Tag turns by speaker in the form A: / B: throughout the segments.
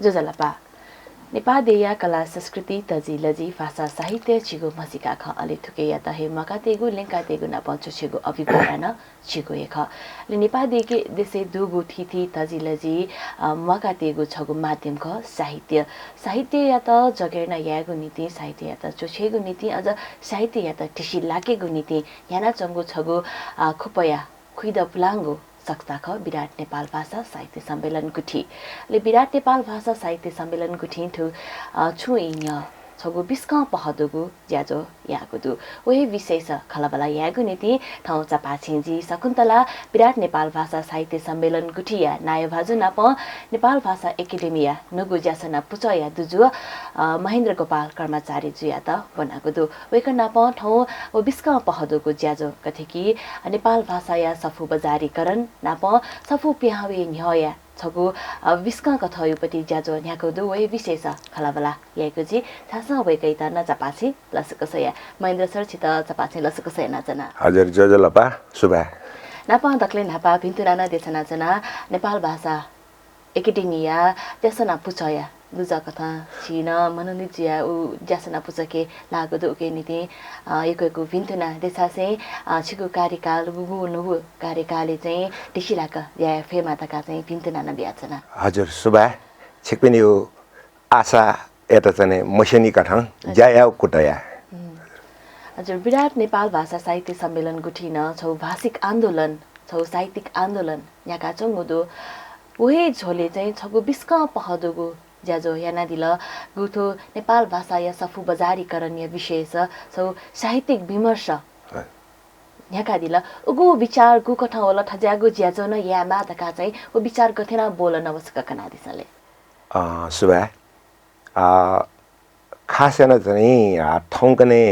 A: जोजलपा नेपादेया कला संस्कृति तजिलजी भाषा साहित्य छिगो मसिका ख अलि थुके या तहे मकातेगु लेंकातेगु न पञ्चु छिगो अभिप्राय न छिगो एक ले नेपादेके देशे दुगु थिथि तजिलजी मकातेगु छगु माध्यम ख साहित्य साहित्य या त जगेर्न यागु नीति साहित्य या त चोछेगु नीति अझ साहित्य या त टिसी लाकेगु नीति याना चंगु छगु खुपया खुइद पुलाङ्गु सक्ताख विराट नेपाल भाषा साहित्य सम्मेलन गुठी ले विराट नेपाल भाषा साहित्य सम्मेलन गुठी थु छुइन्य छगु बिस्क पहदुगु ज्याजो यागुदु ओही विशेष खलबला यागु नीति ठाउँ चपाछिंजी शकुन्तला विराट नेपाल भाषा साहित्य सम्मेलन गुठिया नाय भाजु नाप नेपाल भाषा एकाडेमिया नुगु ज्यासना पुचया दुजु महेन्द्र गोपाल कर्मचारी जुया त बनागुदु वेक नाप ठाउँ ओ बिस्क पहदुगु ज्याजो कथेकी नेपाल भाषा या सफु बजारीकरण नाप सफु प्यावे न्हया छगु विस्का कथयुपति ज्याजो न्याको दुवै विशेष खलाबला याको जी थासा वैकै त नचपाछि लसकसया महेन्द्र सर छित चपाछि लसकसया नाचना
B: हजुर जोजलपा सुबा
A: नापा दक्ले नापा भिन्तुराना देशना जना नेपाल भाषा एकाडेमिया त्यसना पुचया दुजा कथा छिन मनोनिज्या उ ज्यासना पुचके लागो दुके नीति एकको भिन्तुना देशासे छिगु कार्यकाल बुबु नुबु कार्यकालले चाहिँ टिसिलाक या फेमा तका चाहिँ भिन्तुना न ब्याचना
B: हजुर सुबा छिकपिनि यो आशा एता चाहिँ मशनी कथा जायाउ कुटया
A: हजुर विराट नेपाल भाषा साहित्य सम्मेलन गुठिन छौ भाषिक आन्दोलन छौ साहित्यिक आन्दोलन याका चंगुदो ओहे झोले चाहिँ छगु बिस्क पहदुगु ज्याजो याना दिल गुथो नेपाल भाषा या सफु बजारीकरण या विशेष छौ साहित्यिक विमर्श याका दिल उगु विचार गु कथा होला ठज्यागु ज्याजो न या मातका चाहिँ ओ विचार गथेना बोलन आवश्यक कना दिसले
B: सुबा खास याना चाहिँ ठौकने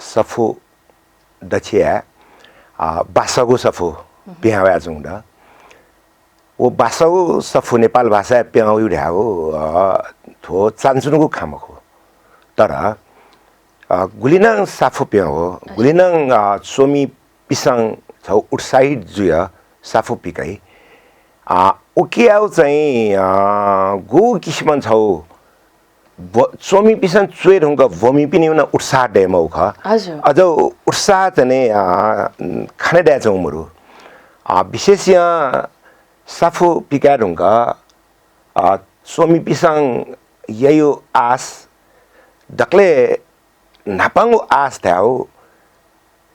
B: सफु दछिया बासगु सफु बिहावा जुंदा वो बासौ सफु नेपाल भाषा प्याउ युढ्याउ थो चान्चुनुको खामखो तर गुलिनाङ साफु प्याउ गुलिनाङ सोमी पिसाङ छौ उत्साहित जुय साफु पिकाइ उकियाउ चाहिँ गु किसिमन छौ सोमी पिसाङ चुएर हुँका भूमि पनि उना उत्साह डेमौ ख अझ उत्साह चाहिँ खाने ड्याचौ मुरु विशेष साफु पिकारुङका सोमी पिसाङ ययो आस दक्ले नापाङो आस थाउ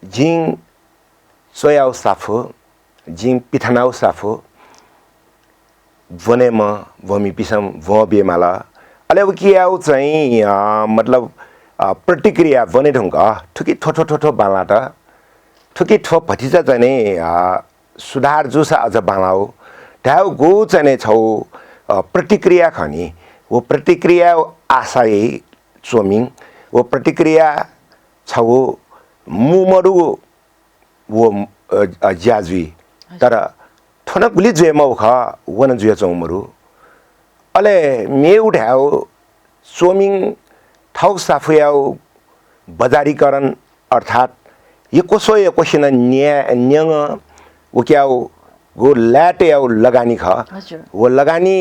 B: जिङ सोयाउ साफु जिङ पिथनाउ साफु वनेम भूमि पिसाङ व बेमाला अले अब के आउ चाहिँ मतलब प्रतिक्रिया वने ढुङका ठुकी ठोठो ठोठो बालाट ठुकी ठो भतिजा चाहिँ सुधार जुसा अझ बालाउ त्याउ गो चाहिँ छौ प्रतिक्रिया खनी वो प्रतिक्रिया आशाई चोमिङ वो प्रतिक्रिया छौ मुमरु वो ज्याजुई तर ठोना गुली जुएमौ ख वन जुए चौमरु अले मे उठाउ चोमिङ ठाउ साफुयाउ बजारीकरण अर्थात यो कसो यो कोसिन न्यङ उक्याउ गो लाटे आउ लगानी ख वो लगानी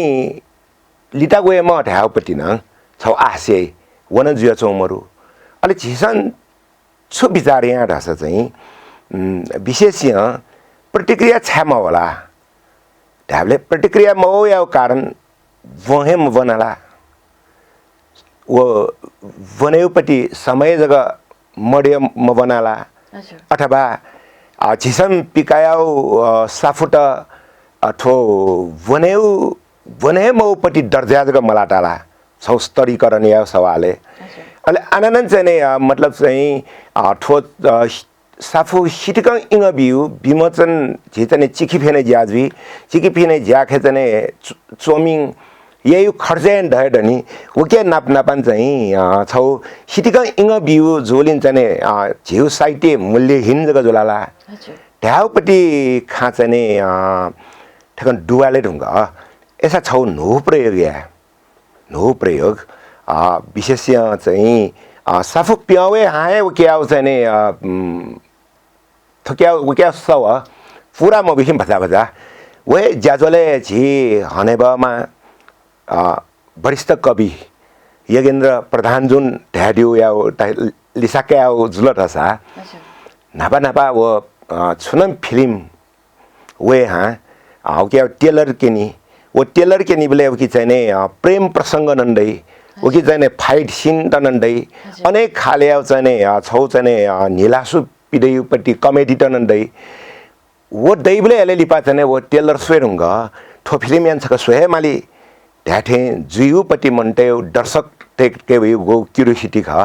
B: लिटा गएमा ढाउपट्टि न छौ आसे वन जुया चौमरु अलि झिसन छु विचार यहाँ ढास चाहिँ विशेष प्रतिक्रिया छ्यामा होला ढाबले प्रतिक्रिया मौ या कारण वहेम वनाला वो वनेउपट्टि समय जग्गा मड्य म बनाला अथवा झिसम पिकायाउ साफुट अथो वनेमौपट्टि दर्जा जग्गा मलाटाला छौ स्तरीकरण या सवाले अहिले आनन्द चाहिँ मतलब चाहिँ ठो साफु सिटकङ इङ बिउ विमोचन झिचने चिखिफेने ज्याजवी चिखिफेने ज्याखे चाहिँ चोमिङ यही खर्चेन ढनि उके नापन चाहिँ छौ सिटिकङ इङ बिउ झोलिन चाहिँ झिउ साइटे मूल्यहीन जग्गा झोलाला ढ्याउपट्टि खाँचने ठेकन डुवाले ढुङ्गा यसा छौ नो प्रयोग या नो प्रयोग विशेष चाहिँ साफु प्यावे हाए उक्याउ चाहिँ थक्याउ उक्या सव पुरा म बिखिम भजा भजा वे ज्याजोले झि हनेबमा वरिष्ठ कवि यगेन्द्र प्रधान जुन ढ्याड्यो या लिसाक्या जुलट हसा नापा नापा वो छुनम फिल्म वे हाँ क्या टेलर के नि वो टेलर के नि बोले कि चाहिए प्रेम प्रसंग नंदई वो कि चाहिए फाइट सीन त नंदई अनेक खाले चाहिए छौ चाहिए नीलासु पिदैपट्टि कमेडी त नंदई वो दई बोले अले लिपा चाहिए वो टेलर स्वेर होगा ठो फिल्म यान छका सोहे माली ढ्याठे जुयुपट्टि मनते दर्शक टेक के वो क्यूरियोसिटी खा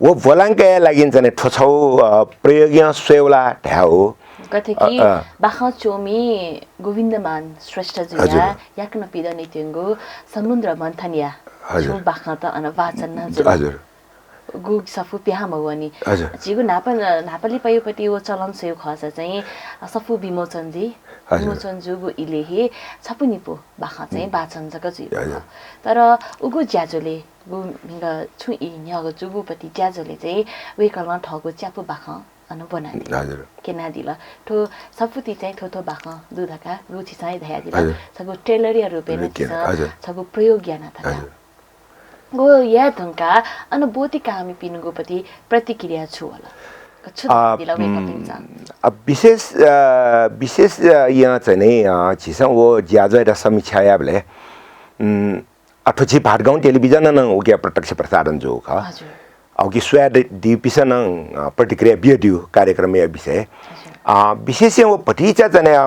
B: वो बोलांके लागिन चाहिए ठो छौ प्रयोगिया स्वेवला ढ्याओ
A: कथे कि बाखा चोमी गोविन्दमान श्रेष्ठ जुया याकन पिदा नित्यंगो समुद्र मन्थनिया छु बाखा त अन वाचन हजुर गु सफु प्याहा मवनी जिगु नापली पयोपट्टि वो चलन सेउ खस चाहिँ सफु विमोचन जुगु इलेहे छपुनिपो बाखा चाहिँ वाचन जक जुयो तर उगु ज्याजोले गु मिगा छु इ न्यागो जुगुपट्टि ज्याजोले चाहिँ वे कलमा ठगु च्यापु बाखा अनु बनादि हजुर के नादिला ठो सफुति चाहिँ ठोठो बाखा दुधका रुचि चाहिँ धयादिला सगु टेलरिया रुपेन सगु प्रयोग ज्ञान था गो या धंका अन बोती कामी पिनुगोपति प्रतिक्रिया छु होला
B: अब विशेष यहाँ चाहिँ नै छिसं वो ज्याजो र समीक्षा बोले अठोची भाटगाउँ टेलिभिजन न उके प्रत्यक्ष प्रसारण जो खा औकी स्वाद दिपिसन प्रतिक्रिया बिडियो कार्यक्रम या विषय विशेष वो पटिचा चाहिँ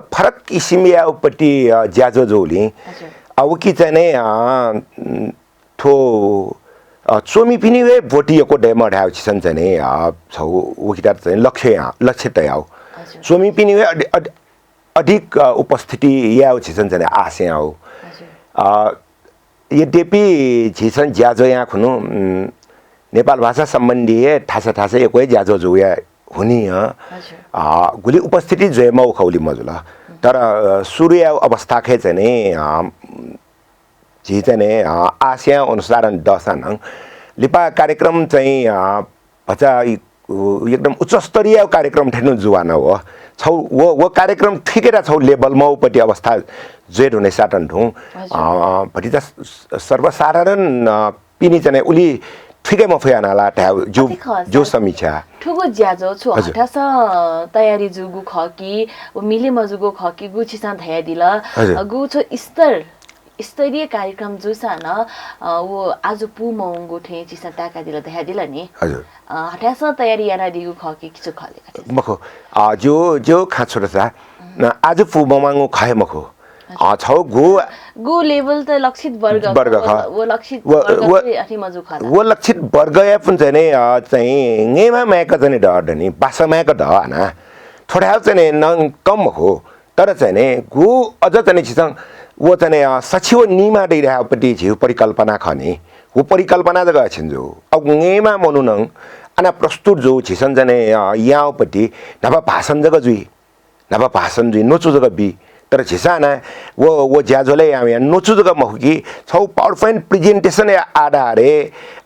B: फरक किसिमया उपटि ज्याजो जोली अब कि चाहिँ नै थो चोमी पिनी वे भोटिएको डेमा ढाउ छिसन चाहिँ नै छौ उकिता चाहिँ लक्ष्य तयाउ चोमी पिनी वे अधिक उपस्थिति या छिसन चाहिँ आशय आउ यद्यपि छिसन ज्याजो यहाँ खुनु नेपाल भाषा सम्बन्धी ठासा एकै ज्याजो जोया हुनी गुली उपस्थिति जयमा उखौली मजुला तर सूर्य अवस्था खे चाहिँ नै जी चाहिँ आशय अनुसार दसन लिपा कार्यक्रम चाहिँ भचा एकदम उच्च स्तरीय कार्यक्रम ठेनु जुवान हो छौ वो कार्यक्रम ठिकै छौ लेभलमा उपटि अवस्था जेड हुने साटन ठौ भटी त सर्वसाधारण पिनी चाहिँ उली ठिकैमा फयानाला जो समीक्षा
A: ठुगो ज्याजो छु हठास तयारी जुगु खकी ओ मिले मजुगो खकी गुछिसा धया दिला गु छ स्तरीय कार्यक्रम जुसा न वो आज पु मौंगो ठे चिसा टाका दिला धया दिला नि
B: हजुर
A: हठास तयारी याना दिगु खकी किछु खले
B: मखो जो खाछो रसा आज पु मौंगो खाए मखो छौ गु लेभल त लक्षित वर्ग वो लक्षित वर्ग अथि मजु खाला वो लक्षित वर्ग या पुन चाहिँ नेमा माका चाहिँ डर नि बासा माका ड हैन थोडा चाहिँ न कम हो तर चाहिँ गु अझ चाहिँ छिसं वो चाहिँ सचिव निमा दैरापट्टि छिउ परिकल्पना खने वो परिकल्पना जगह छिन्जो अब नेमा मनु नङ अना प्रस्तुत जो छिसन चाहिँ यापट्टि नभा भाषण जगह जुई नोचु जगह बी तर छिसाना वो ज्याजोले यहाँ नोचु जगह मखुकी छौ पावर पोइन्ट प्रेजेन्टेसन आधारे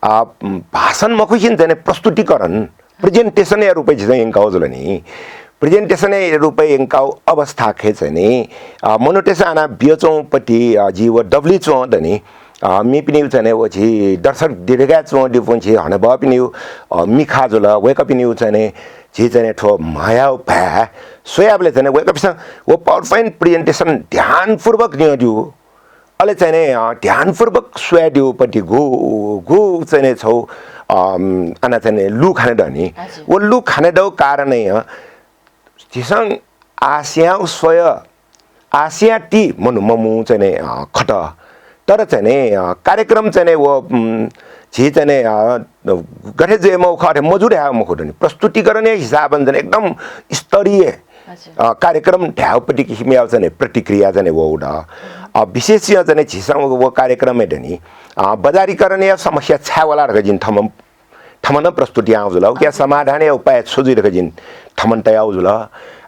B: भाषण मखुकिन चाहिँ प्रस्तुतिकरण प्रेजेन्टेसन या रूपै छिसा एङ्काउ जुल नि प्रेजेन्टेसन रूपै एङ्काउ अवस्था खे चाहिँ नि मोनोटेसन आना बियोचौपट्टि जीव डब्ली चौ दनि मी पनि चाहिँ वो छि दर्शक दिरेगा चौ दिपुन छि हने ब पनि मिखा जुल वेक पनि चाहिँ जी चाहिँ ठो माया भा सोयाबले चाहिँ वेकअपसँग वो पावर पोइन्ट प्रेजेन्टेसन ध्यानपूर्वक नियो अहिले चाहिँ ध्यानपूर्वक सोयाडियोपट्टि गो चाहिँ छौ आना चाहिँ लु खाने डनी वो लु खाने डौ कारणै जिसंग आसिया स्वय आसिया टी मनु ममु चाहिँ खट तर चाहिँ कार्यक्रम चाहिँ वो जी चाहिँ गठे जेमा खटे मजुर हा मखोदनी प्रस्तुतिकरण हिसाबन चाहिँ एकदम स्तरीय कार्यक्रम ढ्याउपट्टि किसिमया चाहिँ प्रतिक्रिया चाहिँ वो उडा विशेष चाहिँ छिसंग वो कार्यक्रम हेडनी बजारीकरण या समस्या छावला रजिन थमन प्रस्तुति आउँजुल क्या समाधान या उपाय सोझि रजिन थमन तय आउँजुल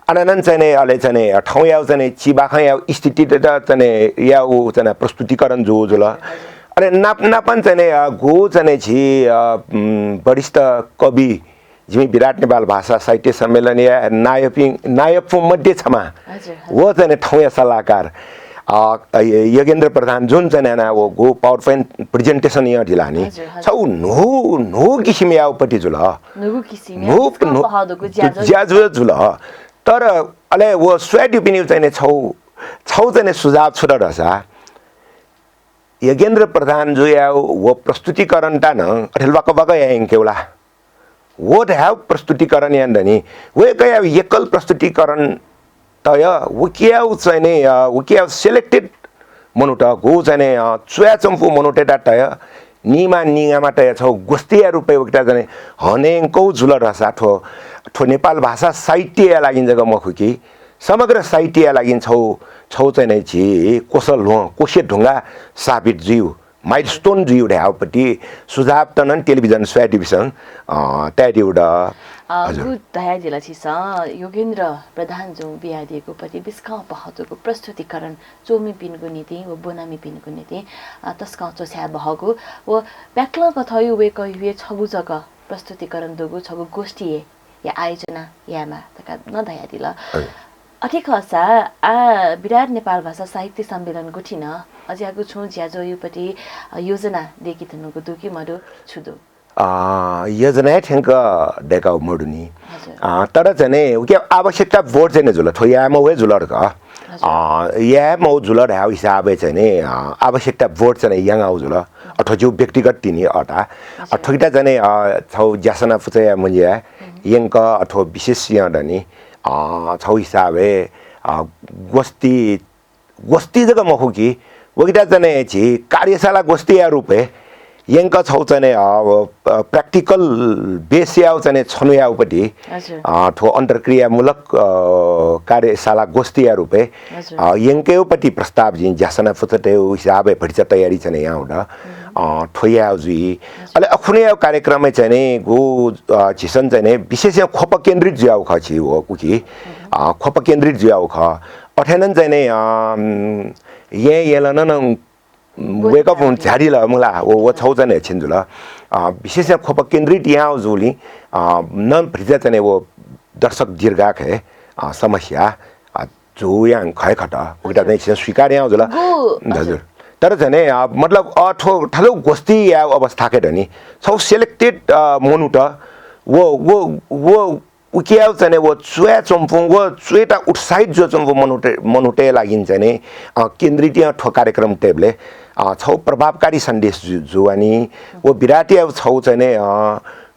B: अननन चाहिँ अले चाहिँ ठाउँ या चाहिँ चिबाख या स्थिति चाहिँ या उ चाहिँ प्रस्तुतिकरण जो जुल अरे नापन चाहिँ गो चाहिँ छि वरिष्ठ कवि जिमी विराट नेपाल भाषा साहित्य सम्मेलन या नायकु मध्ये छमा वो चाहिँ ठाउँ या सल्लाहकार योगेन्द्र प्रधान जुन चाहिँ ना वो गो पावर पोइन्ट प्रेजेन्टेसन यहाँ ढिला नि छौ नो किसिम यापट्टि जुल ज्याजु जुल तर अले वो स्वेट पिनि चाहिँ छौ चाहिँ सुझाव छुरा रहेछ योगेन्द्र प्रधान जो या वो प्रस्तुतिकरण ता न अठेलवाक वाक या केवला वो have प्रस्तुतिकरण या नि वो कया एकल प्रस्तुतिकरण तय वो क्या चाहिँ नि वो क्या सेलेक्टेड मनुटा गो चाहिँ नि चुया चम्पु मनुटेटा तय निमा निगामा तय छौ गोस्तिया रुपे वक्ता जाने हनेङको जुल रसा ठो नेपाल भाषा साहित्य लागिन जग्गा मखुकी समग्र साहित्य लागिन छौ चाहिँ नै छि कोसल हो कोसे ढुङ्गा साबित जिउ माइलस्टोन जिउ ढ्याउपट्टि सुझाव तनन टेलिभिजन स्वा डिभिजन त्यादिउडा
A: हजुर दया जिल्ला छिस योगेन्द्र प्रधान जो बिहा दिएको पति बिस्का पहतको प्रस्तुतिकरण चोमी पिनको नीति व बोनामी पिनको नीति तस्का चोस्या बहको व ब्याक्ल कथयु वे कहिए छगु जग प्रस्तुतिकरण दोगु छगु गोष्ठी या आयोजना यामा तका न दया दिला अठिक हसा विराट नेपाल भाषा साहित्य सम्मेलन गुठिन अझ्यागु छु ज्याजो युपट्टि योजना देखि थनुको दुकी मडु छुदो
B: योजना ठ्याङ्क डेका मडुनी तर चाहिँ के आवश्यकता बोर्ड चाहिँ जुल थो यामा वे जुलर क यामा जुलर हाउ हिसाबे चाहिँ नि आवश्यकता बोर्ड चाहिँ याङ आउ जुल अथवा जो व्यक्तिगत तिनी अटा अथवा चाहिँ छौ ज्यासना फुचया मुनिया यंक अथवा विशेष याडनी छौ हिसाबे गोष्ठी जग्गा मखुकी वगिता चाहिँ छि कार्यशाला गोष्ठी या रूपे यंक छौ चाहिँ प्र्याक्टिकल बेस याउ चाहिँ छनुया उपटि ठो अन्तर्क्रियामूलक कार्यशाला गोष्ठी या रूपे यंके उपटि प्रस्ताव जिन ज्यासना फुचटे हिसाबे भरिचा तयारी चाहिँ यहाँ हुँदा ठोया जुई अले अखुने कार्यक्रम चाहिँ गो झिसन चाहिँ विशेष खोप केन्द्रित ज्याउ खछि हो कुकी खोप केन्द्रित ज्याउ ख अठेनन चाहिँ ये येलन वेकअप हुन झाडील मुला वो छौ चाहिँ छिन्जुल विशेष खोप केन्द्रित यहाँ जुली न भ्रिजा चाहिँ वो दर्शक दीर्घाक है समस्या जो यहाँ खय खट उटा चाहिँ स्वीकार यहाँ जुल हजुर तर चाहिँ मतलब ठलो गोष्ठी या अवस्था के नि छौ सेलेक्टेड मनुट वो उकिया चाहिँ वो चुया चम्पुङ वो चुएटा उत्साहित जो चम्पु मनुटे लागिन चाहिँ केन्द्रित ठो कार्यक्रम टेबले छौ प्रभावकारी सन्देश जुवानी वो विराटी छौ चाहिँ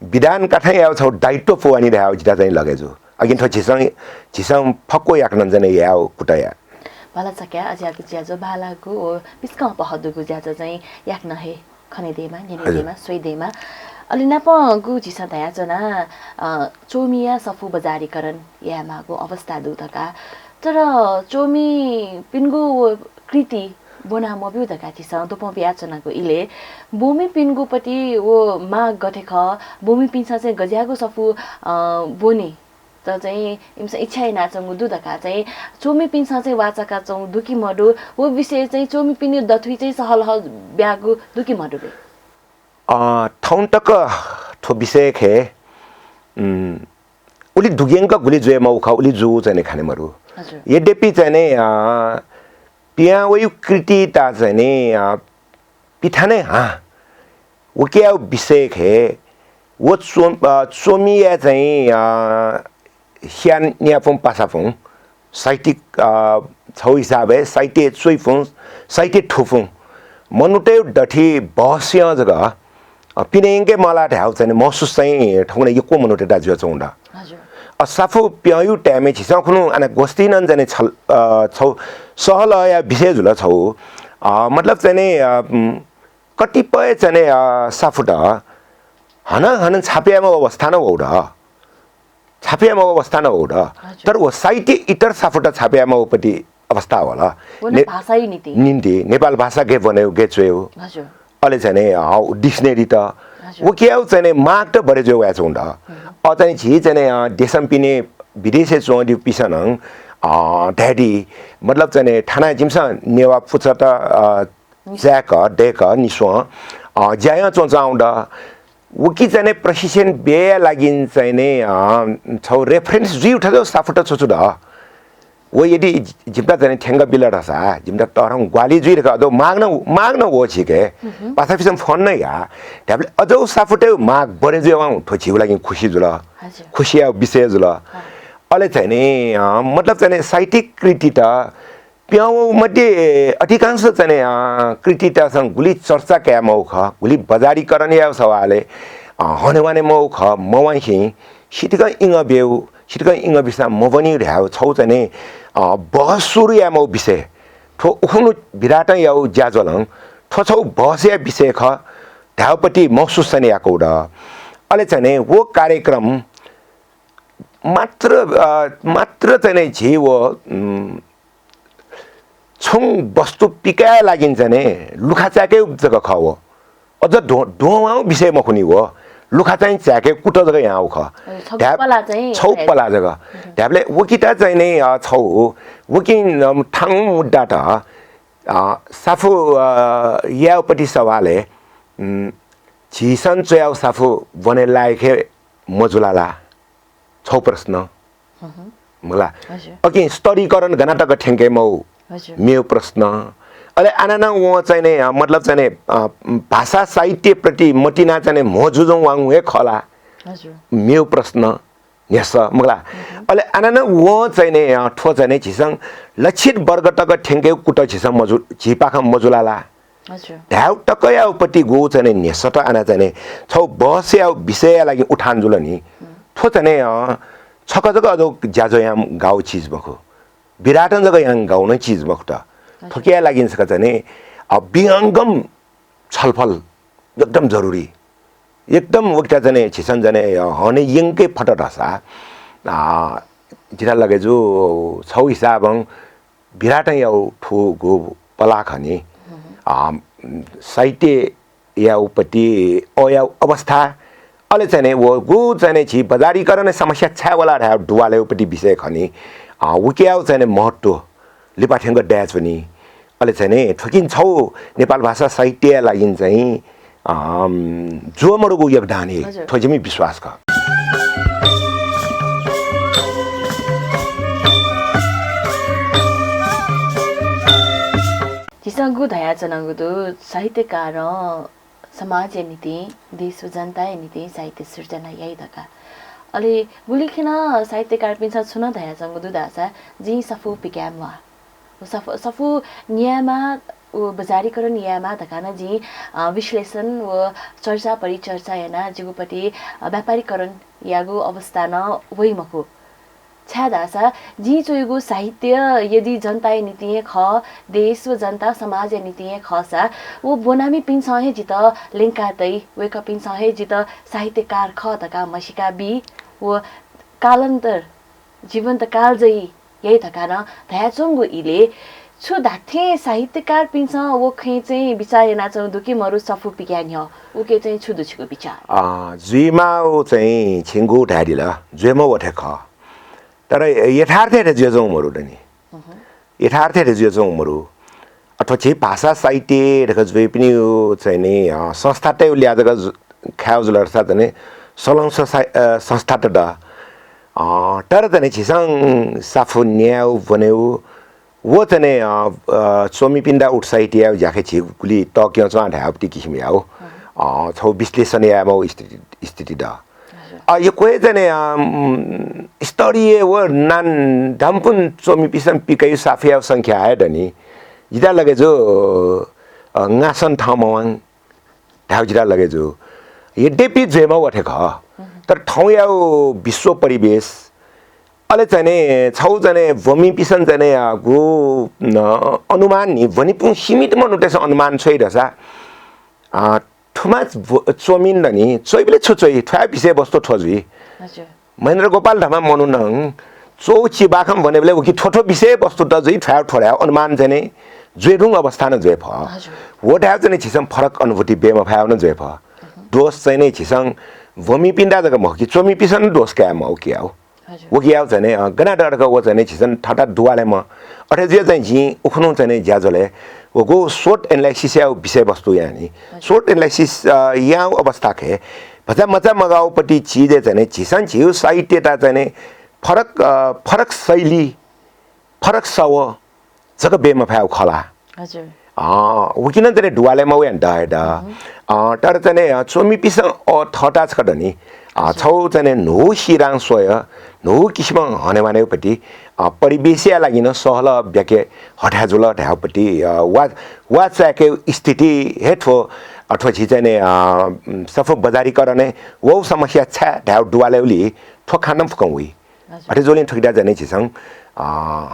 B: विधान काठै छौ दायित्व पुवानी रह्यो जिता चाहिँ लगेजु अगिन ठो झिसङ फक्को याक्न चाहिँ याउ कुटया
A: भला सक्या अझ्याको ज्याजो भालाको पिस्का पहदुको ज्याजो चाहिँ याक्न हे खनेदेमा नेनेदेमा सोइदेमा अलि नापगु झिसा दया जना चोमिया सफु बजारीकरण यामाको अवस्था दुतका तर चोमी पिन्गु कृति बोना मब्यु दका थिस दोप बियाचनाको इले भूमि पिन्गुपट्टि वो माग गठेख भूमि पिन्सा चाहिँ गज्यागो सफु बोनी त चाहिँ इम्सा इच्छा नाचंगु दुदका चाहिँ चोमी पिन्सा चाहिँ वाचाका चौ दुकी मडु वो विषय चाहिँ चोमी पिन्नु दथुई चाहिँ सहल ब्यागु दुकी मडु बे
B: ठाउँटक ठो विषय खे उली दुगेङक गुली जुए मौखा उली जु चाहिँ खाने मरु यद्यपि चाहिँ पिया वयु कृति ता चाहिँ पिठाने वो क्या विषय खे वो चोमिया चाहिँ हियान न्याफुङ पासाफुङ साहित्यिक छौ हिसाबे साहित्य चुइफुङ साहित्य ठुफुङ मनुटे डठी बहस्य जग्गा पिनेङके मला ढ्याउ चाहिँ महसुस चाहिँ ठाउँले यो को मनुटे दाजु चौंडा साफु प्यायु ट्यामे छिसा खुनु अने गोस्ती नन जाने छौ सहल या विषय जुल छौ मतलब चाहिँ कतिपय चाहिँ साफुट हन छापियामा अवस्था न होडा छापियामा अवस्था न होडा तर वो साहित्य इतर साफुट छापियामा उपटि अवस्था होला
A: भाषाई नीति
B: निन्ती नेपाल भाषा के भन्यो के चोयो अहिले चाहिँ डिक्सनेरी त वो क्या चाहिँ माग त बढे जो याच हुँदा अ चाहिँ छि चाहिँ देशम पिने विदेशे चोडी पिसन ड्याडी मतलब चाहिँ ठाना जिमसा नेवा फुचट ज्याक डेक निस्व ज्याय चोचाउँदा उकी चाहिँ प्रशिक्षण बे लागिन चाहिँ छौ रेफरेन्स जी उठा साफुट छोचुड 我यदि जिम्दा जाने ठेंगा बिला रसा जिम्दा तोरम ग्वाली जुई रखा तो मागना वो छिके पासा फिसम फोन नहीं या त्याबले अजो साफुटे माग बरे जो आऊं तो छिउ लागि खुशी जुला खुशी आ विषय जुला अले चाहिँ नि मतलब चाहिँ नि साहित्यिक कृतिता प्याउ मध्ये अधिकांश चाहिँ नि कृतितासँग गुली चर्चा क्या मौख गुली बजारीकरण या सवाले हनेवाने मौख मवाही सिटका इंग बेउ सिटका इंग बिसा मवनी रह्याउ छौ चाहिँ नि बहस सुरु या मौ विषय ठो उखुनु विराट याउ ज्याजोलङ ठो छौ बहस या विषय ख ढाउपट्टि महसुस चाहिँ याको ड अले चाहिँ नि वो कार्यक्रम मात्र चाहिँ नि झि वो छुङ वस्तु पिकाय लागिन्छ ने लुखा चाके जग्गा ख हो अझ ढोवाउ विषय मखुनी हो लुखा चाहिँ चाके कुट जग्गा यहाँ आउ ख छौ पला जग्गा ढ्याबले वकिटा चाहिँ नै छौ वकिन ठाङ मुद्दा त साफु याउपट्टि सवाले झिसन चयाउ साफु बने लायके मजुलाला छौ प्रश्न मला अघि स्तरीकरण घनाटक ठेंके मौ मेउ प्रश्न अले आनाना वो चाहिँ नि मतलब चाहिँ नि भाषा साहित्य प्रति मटिना चाहिँ नि मोजुजौ वाङ हे खला मेउ प्रश्न यस मला अले आनाना वो चाहिँ नि ठो चाहिँ नि झिसङ लक्षित वर्गटक ठेंके कुट झिसङ मजु झिपाखम मजुलाला ढ्याउ टकयाउपट्टि गो चाहिँ नि नेसट आना चाहिँ नि छौ बस्या विषय लागि उठान जुल नि ठो चाहिँ नि छक जग अझ ज्याजो यहाँ गाउँ चिज बखो विराटन जग यहाँ गाउँ नै चिज बख त ठोकिया लागिन्छ चाहिँ नि विहङ्गम छलफल एकदम जरुरी एकदम वक्ता चाहिँ छिसन जाने हने यङकै फट रसा जिरा लगे जो छौ हिसाबङ विराट याउ ठो गो पलाखनी साहित्य याउपट्टि अयाउ अवस्था अले चाहिँ नि वो गो चाहिँ नि छि बजारीकरण समस्या छावाला रह्या डुवालेउपट्टि विषय खनी उक्याउ चाहिँ नि महत्त्व लिपाठेङ्ग ड्याच पनि अले चाहिँ नि ठोकिन छौ नेपाल भाषा साहित्य लागि चाहिँ जो मरुगो योगदान हे ठोजिमी विश्वास क
A: जिसंगु धया चनंगुदु साहित्यकार समाज नीति देश जनता नीति साहित्य सृजना यही धका अले गुलिखिन साहित्यकार पिन्छ छुन धया चंगुदु दासा जी सफु पिक्यामवा सफु नियामा वो बजारीकरण नियामा धकाना जी विश्लेषण व चर्चा परिचर्चा हेना जिगुपट्टि व्यापारीकरण यागु अवस्था न वही मखु छादासा जी चोइगु साहित्य यदि जनता नीति ख देश व जनता समाज नीति खसा वो बोनामी पिन्छहे जित लिंकातै वेक पिन्छहे जित साहित्यकार ख तका मसिका बी वो कालान्तर जीवन्त काल जई यही थकाना धयाचोंगु इले छु धाथे साहित्यकार पिन्छ वो खे चाहिँ विचारेना छ दुकी मरु सफु पिक्यान हो उके चाहिँ छु दुछको विचार
B: जुइमा चाहिँ छिंगु ढाडिला जुइमा वठे ख तर यथार्थ रे जेजौ मरु दनि यथार्थ रे जेजौ मरु अथवा चाहिँ भाषा साहित्य रक जुइ पनि चाहिँ नि संस्था तै ल्यादक ख्याउ जुलर सा दने सलं संस्था त द तर दने छिसङ साफु न्याउ बनेउ वो तने चोमी पिंडा उठ साहित्य जाके छि गुली तक्यो च ढापटी किसिम याउ छौ विश्लेषण या मौ स्थिति द यो कोही जने स्तरीय व नान धम्पुन चोमी पिसम पिकै साफिया संख्या आए दनि जिदा लगे जो ngaसन ठाउँमा ढाउ जिदा लगे जो यद्यपि जेमा वठे ख तर ठाउँ याउ विश्व परिवेश अले चाहिँ छौ जने भूमि पिसन जने गो अनुमान नि भनि पुङ सीमित मनुटेस अनुमान छै रसा ठुमा चोमिन नि चोइबले छोचोइ थ्वा विषय वस्तु ठोजुइ हजुर महेन्द्र गोपाल धमा मनु नङ चौ चिबाखम भनेबले उकि ठोठो विषय वस्तु त जइ थ्वा ठोर्या अनुमान जने जुइरुङ अवस्था न जुइ फ वो ढ्या जने छिसम फरक अनुभूति बेमा फाउ न जुइ फ दोष चाहिँ नै छिसङ भूमि पिण्डा जग मखि चोमी पिसन दोष क्या म उकियाउ उकियाउ चाहिँ गना डरक वो चाहिँ छिसन ठटा दुवाले म अठे जे चाहिँ झि उखनु चाहिँ ज्याजले वो गो शॉर्ट एनालिसिस या विषय वस्तु या नि शॉर्ट एनालिसिस या अवस्था के भजा मचा मगाउपट्टि चीज चाहिँ छिसन छिउ साहित्यता चाहिँ फरक शैली फरक सव जग बेमा फाउ खला
A: हजुर
B: वकिन तने दुवाले म वे डायदा तर तने चोमी पिस थटा छडनी छौ तने नो शिराङ सोय नो किसिम हने माने पटी परिवेशया लागि न सहल ब्याके हटाजुल ढाउपटी वा चाके स्थिति हेठो अथवा छिचने सफो बजारीकरण वो समस्या छ ढाउ दुवालेउली ठो खान फुकौई अटे जोलिन ठगिदा जने छिसङ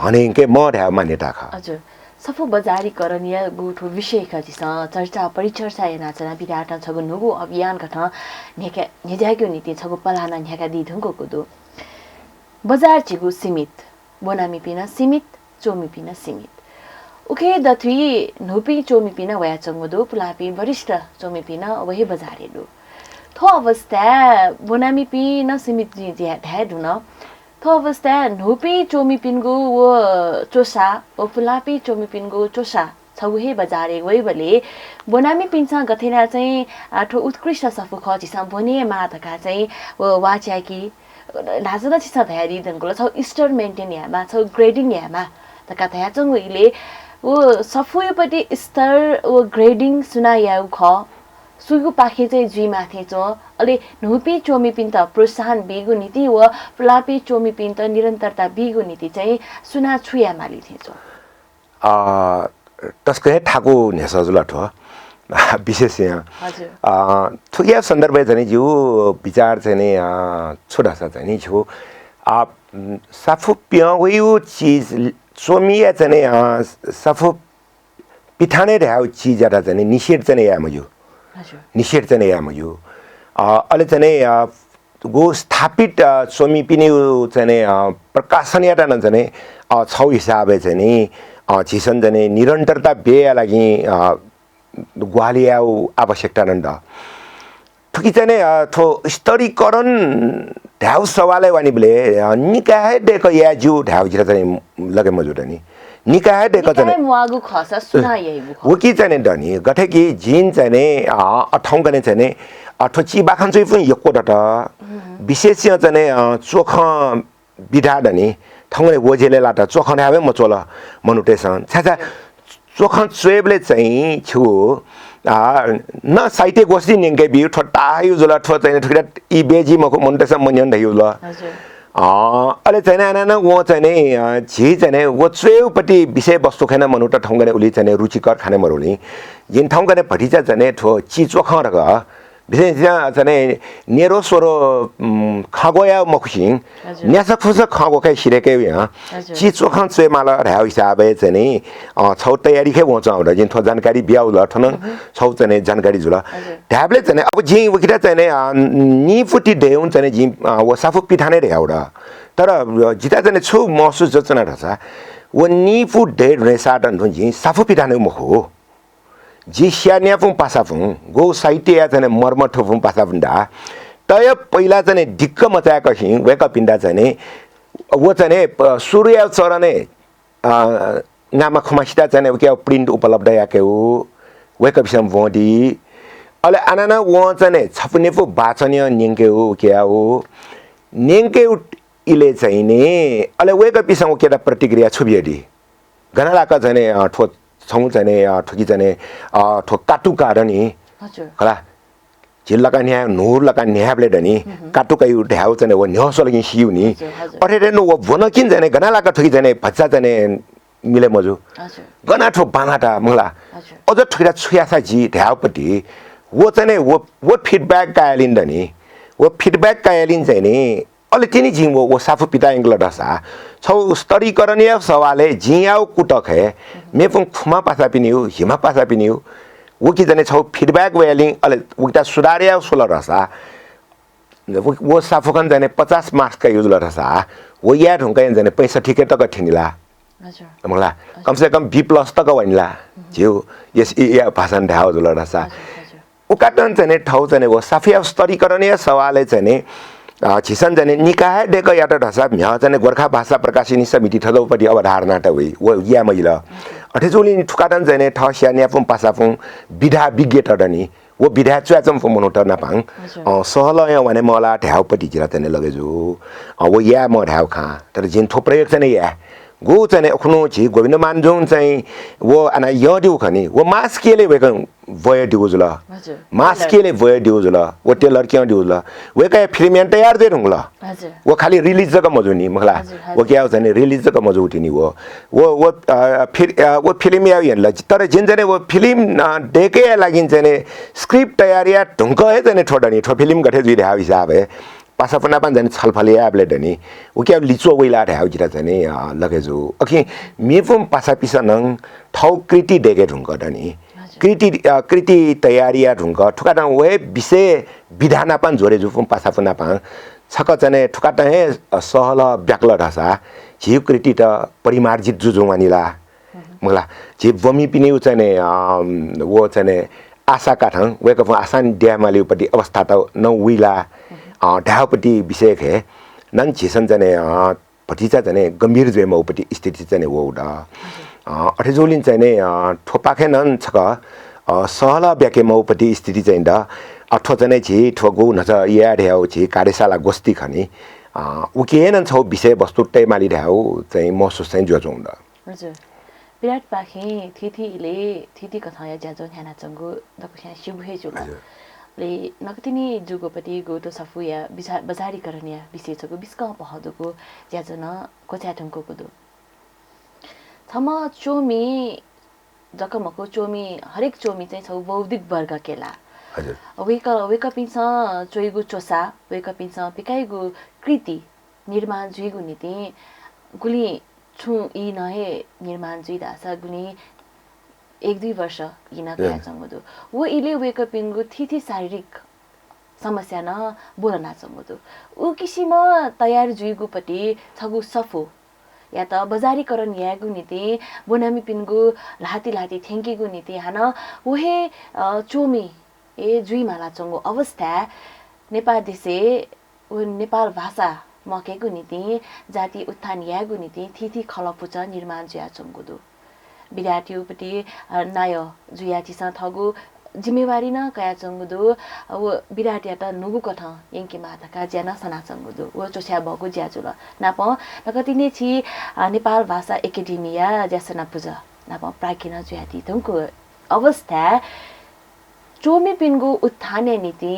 B: हने के म ढाउ मान्यता ख
A: हजुर सफो बजारीकरण या गुठो विषय खजिस चर्चा परिचर्चा या नाचना विराट छगु नुगु अभियान कथ नेके नेजाग्यो नीति छगु पलाना न्याका दिधुंगो कुदु बजार चिगु सीमित बोनामी पिना सीमित चोमी पिना सीमित उखे दथुई नुपी चोमी पिना वया चंगुदु पुलापी वरिष्ठ चोमी पिना वही बजारेदु थो अवस्था बोनामी पिना सीमित जी ढाडुन थो अवस्था नुपी चोमी पिनगु वो चोसा ओ पुलापी चोमी पिनगु चोसा छगुहे बजारे वैबले बोनामी पिन्सा गथेना चाहिँ ठो उत्कृष्ट सफु खजिसा बोने मातका चाहिँ वाच्याकी लाजदा छिसा भ्यारी दनको छ स्टर मेन्टेन यामा छ ग्रेडिङ यामा त कथा चंगुइले वो सफुयपटि स्तर वो ग्रेडिङ सुना याउ ख सुगु पाखे चाहिँ जुइ माथे छ अले नुपी चोमी पिन त प्रोत्साहन बिगु नीति व पुलापी चोमी पिन त निरन्तरता बिगु नीति चाहिँ सुना छुया माली थे छ
B: तस्के ठाकु नेसजुल ठो विशेष यहाँ थुया सन्दर्भ चाहिँ जो विचार चाहिँ नि छोटा सा चाहिँ नि छु आप सफु पियाउ चीज चोमिया चाहिँ नि सफु पिठाने रह्यो चीज आता चाहिँ निषेध चाहिँ या मजु निषेध चाहिँ या मजु अले चाहिँ गो स्थापित चोमी पिने चाहिँ प्रकाशन याटा न चाहिँ छौ हिसाबले चाहिँ नि छिसन चाहिँ निरन्तरता बेया लागि ग्वालिया आवश्यकता नन्द थुकी चाहिँ थो स्तरीकरण ढाउ सवालै वानी बले निकाय देख या जु ढाउ जिरा चाहिँ लगे मजुर नि निकाय देख चाहिँ
A: मुआगु खसा सुना यही
B: वकी चाहिँ डनी गठे कि जिन चाहिँ अठौं गने चाहिँ अठोची बाखन चाहिँ पनि यको डट विशेष चाहिँ चोख बिधा डनी ठौंगले वजेले लाटा चोख नावे मचोला मनुटेसन छाछा चोख चुएबले चाहिँ छु न साइटे गोस्ती निंगे बिउ ठट्टा युजुला ठो चाहिँ ठिरा इ बेजी मको मनुटेसन मन्यन दैउला अले चाहिँ न वो चाहिँ झी चाहिँ वो चुएपटि विषय वस्तु खाना मनुटा ठौंगने उली चाहिँ रुचिकर खाने मरुली जिन ठौंगने भटिचा चाहिँ ठो ची चोख रग विशेष चाहिँ नेरो सोरो खगोया मखुसिङ न्यासा खुस खगो कै सिरेकै यहाँ ची चोखन चुए माला ढाउ हिसाबे चाहिँ नि छौ तयारी खे वच आउँदा जिन थो जानकारी बियाउ ल ठन छौ चाहिँ जानकारी जुल ढाबले चाहिँ अब जी वकिटा चाहिँ नि फुटी देउन चाहिँ जी वो साफु पिठाने ढाउडा तर जिता चाहिँ छु महसुस जचना रसा वो नि फुट दे रेसाटन थु जी साफु पिठाने मखो जी स्यान्या फुङ पासाफुङ गो साइटिया चाहिँ मर्म ठोफुङ पासाफुङ दा तय पहिला चाहिँ ढिक्क मचाएको छि वेक पिण्डा चाहिँ वो चाहिँ सूर्य चरने नामा खमासिता चाहिँ के प्रिन्ट उपलब्ध याके हो वेक बिसम वडी अले आनाना वो चाहिँ छपने फु बाचन्य निंके हो के हो निंके इले चाहिँ ने अले वेक बिसम के प्रतिक्रिया छुबिएडी गनालाका चाहिँ ठो छौं चाहिँ ठुकी चाहिँ ठो काटु कारणी होला जिल्लाका न्याय नूर लका न्यायले दनी काटु कयु ढाउ चाहिँ वो न्यासो लागि सिउ नि अठेरे नो वो वनकिन चाहिँ गना लाका ठुकी चाहिँ भच्चा चाहिँ मिले मजु गना ठो बानाटा मंगला अझ ठुकीरा छुयासा जी ढाउपटी वो चाहिँ वो फिडब्याक कायलिन दनी वो फिडब्याक कायलिन चाहिँ नि अले तिनी जिङ वो साफु पिता इंगला दसा छौ स्तरीकरणीय सवाले जियाउ कुटक है मेपुङ खुमा पासा पिनिउ हिमा पासा पिनिउ वो कि जने छौ फीडब्याक वेलिङ अले उता सुधारिया सोल रसा वो साफुकन जने 50 मार्क्स का युज रसा वो या ढुंका जने 65 के तक ठिनिला हजुर मलाई कम से कम B+ तक वनिला जिउ यस या भाषण ढाउ जुल रसा उकाटन जने ठौ जने वो साफिया स्तरीकरणीय सवाले जने छिसन जने निकाय देक यात ढसा म्या जने गोरखा भाषा प्रकाशिनी समिति थदौपटी अवधारणा त वइ वो या महिला अठेजोली ठुकाटन जने ठस्या न्याफुम पासाफुम विधा विज्ञ तडनी वो विधा च्वाचम फुम मनोट नपाङ सहलय भने मला ढाउपटी जिरा तने लगेजु वो या म ढाउ खा तर जिन थो प्रयोग चाहिँ या गो चाहिँ उखनु छि गोविन्द मानजोङ चाहिँ वो अना यडिउ खनि वो मास्केले वेकन वय दिउजुल मास्केले वय दिउजुल वो टेलर क्यों दिउजुल वेका फिल्म तयार दे रुंगला वो खाली रिलीज जक मजुनी मला वो क्या चाहिँ रिलीज जक मजुटिनी वो फिल्म या हेर्ला तर जिन चाहिँ वो फिल्म देखे लागि चाहिँ स्क्रिप्ट तयारिया ढुंक है चाहिँ ठोडनी ठो फिल्म गठे जुइ रहा हिसाब है पासा पना पान जाने छलफले एप्ले डनी वो क्या लिचो वेला रहा जिरा जाने लगे जो ओके मेफम पासा पिसा नंग थाउ कृति देखे ढुंक डनी कृति तयारिया ढुंक ठुका डन वे विषय विधान पान जोरे जो फम पासा पना पान छक जाने ठुका डन है सहल ब्याकल ढसा जीव कृति त परिमार्जित जुजो मानिला मला जे बमी पिने उचाने वो चाने आशा काठं वेक आसान ड्यामालिउपट्टि अवस्था त नउइला ढाउपट्टि विषय है नन छिसन जाने भतिजा जाने गंभीर जेमाउपट्टि स्थिति जाने वो उडा अठेजोलिन जाने ठोपाखे नन छक सहला ब्याकेमाउपट्टि स्थिति चाहिँ द अठो जाने छि ठोगु नछ या ढ्याउ छि कार्यशाला गोष्ठी खनि उकेन छौ विषय वस्तु टेमालि ढ्याउ चाहिँ महसुस चाहिँ जोजौं द
A: हजुर विराट पाखे थिथि कथाया ज्याजो ह्याना चंगु दकुस्या शिबुहे जुला ले नकतिनी जुगोपति गोतो सफुया बजारीकरणया विशेषको बिस्क पहदको ज्याजन कोच्याठंको कुदो थम चोमी जकमको चोमी हरेक चोमी चाहिँ छौ बौद्धिक वर्ग केला हजुर वेक पिन्छ चोइगु चोसा वेक पिन्छ पिकाइगु कृति निर्माण जुइगु नीति गुली छु इ नहे निर्माण जुइदासा गुली 1-2 वर्ष इना गया चंगदु वो इले वेकअप इनको थी शारीरिक समस्या न बोलना चंगदु उ किसिम तयार जुइगुपट्टि छगु सफो या त बजारीकरण यागु नीति बोनामी पिनको लाती थेंकीगु नीति हाना वहे चोमी ए जुइ माला चंगो अवस्था नेपाल देशे उ नेपाल भाषा मकेगु नीति जाति उत्थान यागु नीति थी खलपुच निर्माण जुया चंगदु विद्यार्थीपट्टि नायो जुयाचिसा थगु जिम्मेवारी न कया चंगुदु वो विद्यार्थी त नुगु कथ यंकी माता का ज्याना सना चंगुदु वो चोस्या बगु ज्याजुल नाप नकतिने छि नेपाल भाषा एकाडेमिया ज्यासना पूजा नाप प्राकिन जुयाति तंको अवस्था चोमी पिनको उत्थाने नीति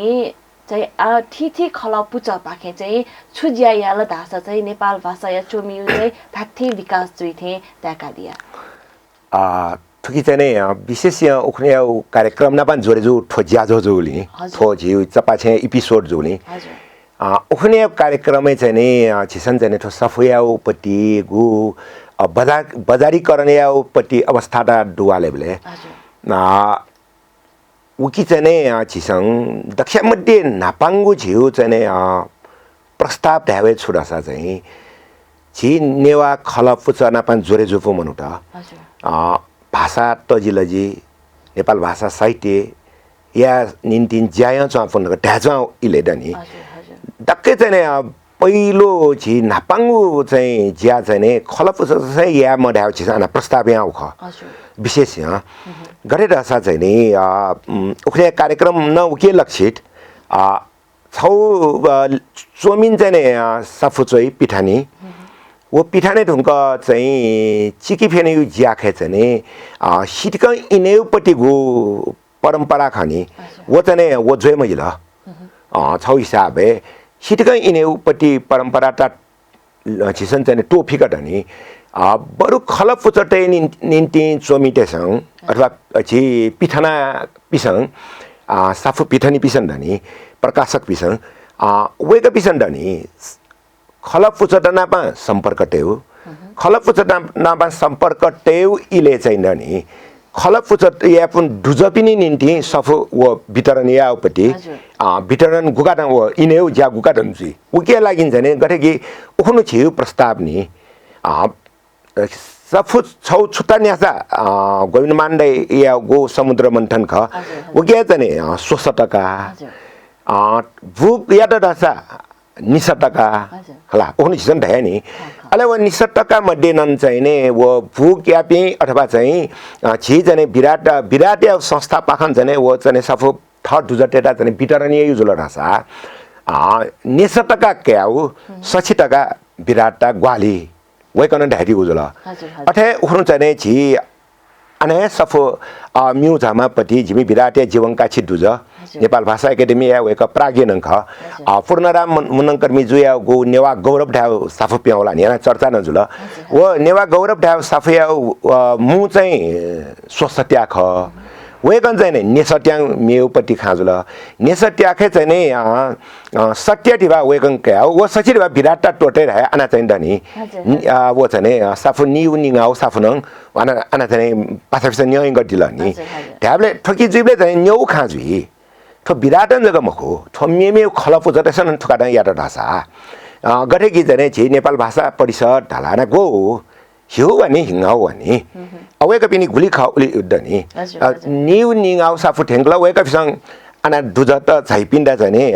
A: चाहिँ थी खला पुचा पाखे चाहिँ छुज्या याल धासा चाहिँ नेपाल भाषा या चोमी चाहिँ थाथे विकास जुइथे त्याका दिया
B: थुकी चाहिँ विशेष उखने कार्यक्रम नापान जोरे जो ठो ज्याजो जोली ठो जिउ चपाछे एपिसोड जोली उखने कार्यक्रम चाहिँ नि छिसन चाहिँ ठो सफुयाउपट्टि गु बजारीकरणयाउपट्टि अवस्था दा दुवालेबले उकी चाहिँ नि छिसङ दक्षिणमध्ये नापाङ्गु झिउ चाहिँ नि प्रस्ताव ढावे छुडासा चाहिँ छि नेवा खलपुच नापान जोरे जोफो मनुटा भाषा तजिलजी नेपाल भाषा साहित्य या निन्तिन ज्याय चाफन ढ्याजा इलेडनी दक्कै चाहिँ पहिलो छि नापाङ्गु चाहिँ ज्या चाहिँ खलपुच चाहिँ या म ढ्याउ छिसाना प्रस्ताव यहाँ ख विशेष यहाँ गरेर रसा चाहिँ नि उखले कार्यक्रम न उके लक्षित छौ चोमिन चाहिँ सफुचोइ पिठानी वो पिठाने ढुंक चाहिँ चिकी फेने ज्याखे चाहिँ सिटक इनेउपट्टि गो परम्परा खानी वो चाहिँ वो जोय महिला छौ हिसाबे सिटक इनेउपट्टि परम्परा ता छिसन चाहिँ टोफी कटनी बरु खलपुचटे निन्ति चोमिटेसँग अथवा छि पिठना पिसङ साफु पिठनी पिसन धनी प्रकाशक पिसङ वेक पिसन धनी खलपुचट नापा सम्पर्क टेउ खलपुचट नापा सम्पर्क टेउ इले चाहिँ नि खलपुचट यापुन दुजपिनी निन्ति सफु वो वितरण याउपट्टि वितरण गुगाट वो इनेउ ज्या गुगाट हुन्छ उके लागिन्छ नि गथे कि उखनु छिउ प्रस्ताव नि सफु छौ छुट्टा न्यासा गोविन्द मान्डे या गो समुद्र मन्थन ख उके चाहिँ 16% भूक या दसा 90% हला उखनु छिसन ढ्या नि अले वो 90% मध्ये नन चाहिँ नि वो भूक यापि अथवा चाहिँ छि चाहिँ विराट या संस्था पाखन चाहिँ वो चाहिँ सफु थर्ड दुजटेटा चाहिँ वितरणीय युजुल रसा 90% क्याउ 60% विराट ग्वाली 왜 그는 대리 우줄라
A: हजुर हजुर
B: अथे उखुन चाहिँ झि अने सफो म्युजामा पति जिमी बिराटे जीवनका छिटुज नेपाल भाषा एकाडेमी या वेक प्राज्ञ नंख पूर्णराम मुनंकर्मी जुया गो नेवा गौरव ढाव साफो प्याउला नि चर्चा नजुल वो नेवा गौरव ढाव साफो या मु चाहिँ स्वसत्या ख वेगन चाहिँ नेसट्याङ मेउपट्टि खाजुल नेसट्याखे चाहिँ नि सत्य ढिबा वेगन क्या वो सची ढिबा बिराटा टोटे रहे आना चाहिँ दनी वो चाहिँ नि साफु निउ निङाउ साफु नङ आना चाहिँ पाछापिछ न्याय गर्दिल नि ढ्याबले ठकी जिबले चाहिँ न्यौ खाजुई ठो बिराटन जग्गा मखो ठो मेमे खलपु जतेसन ठुकाडा याद ढासा गठेकी चाहिँ छि नेपाल भाषा परिषद ढलाना गो हिउ भने हिङाउ भने अवेका पिनी गुली खाउली उड्डनी निउ निङाउ साफु ठेङ्गला वेका पिसङ आना दुजत झाइपिन्डा चाहिँ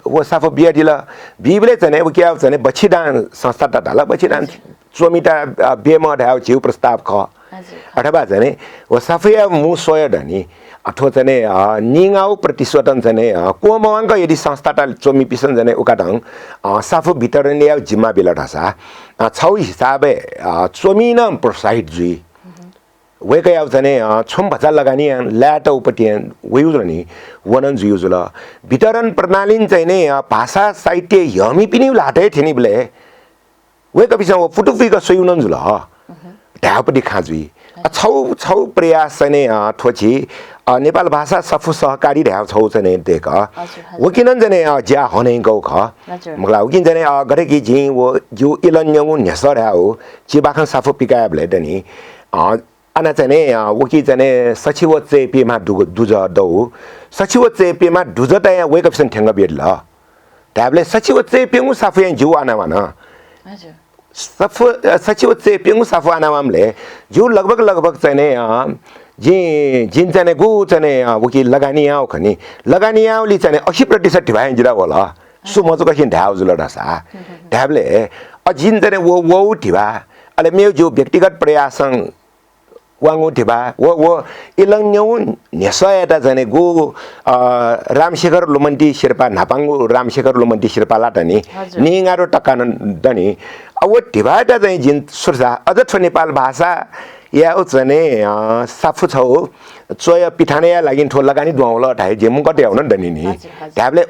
B: वो साफु बिया दिला बिबले चाहिँ वो क्या चाहिँ बछिदान संस्था ढाला बछिदान चोमिटा बेम ढाउ छिउ प्रस्ताव ख अथवा चाहिँ वो साफुया मु सोय ढनी अथवा चाहिँ निङाउ प्रतिशोधन चाहिँ कोमवाङ्ग यदि संस्थाटा चोमी पिसन चाहिँ उकाढङ साफु भित्र ल्याउ जिम्मा बेला ढासा छौ हिसाबे चोमी न प्रोत्साहित जुई वेकै आउ चाहिँ छोम भचा लगानी ल्याट उपटि वेयुज नि वनन जुयुजुल वितरण प्रणाली चाहिँ नि भाषा साहित्य यमी पनि लाटे थिनि बले वेक पिस फुटुफिक सोयुनन जुल ढापटि खाजुई छौ छौ प्रयास चाहिँ ठोची नेपाल भाषा सफु सहकारी ढ्याउ छौ चाहिँ देख वकिनन चाहिँ ज्या हने गौ ख मलाई वकिन चाहिँ गरेकी झि वो जो इलन्यौ नेस ढ्याउ चिबाखन साफु पिकाय ब्लेडनी आना चाहिँ वकी चाहिँ सचिव चेपीमा दुज दौ सचिव चेपीमा दुज त यहाँ वेक अप्सन ठेङ्ग बेड ल ढ्याबले सचिव चेपेङु साफु यहाँ जिउ आना भन सचिव चेपेङु साफु आना मामले जिउ लगभग चाहिँ जिन चाहिँ गु चाहिँ वकी लगानी आऊ खनि लगानी आउली चाहिँ 80% ढिभाइ जिरा होला सु मजो कखिन ढ्याउ जुल ढसा ढ्याबले जिन चाहिँ वो ढिभा अले मेरो जो व्यक्तिगत प्रयासङ वाङु ढिभा वो इलङ न्यौ नेसयटा चाहिँ गु रामशेखर लोमन्टी शेर्पा नापाङु रामशेखर लोमन्टी शेर्पा लाटनी निङारो टक्कान दनी अब ढिभाटा चाहिँ जिन सुर्सा अझ ठो नेपाल भाषा या चाहिँ साफु छौ चोय पिठाने लागि ठो लगानी दुवाउला ढाइ जेमु कतै आउन दनी नि ढ्याबले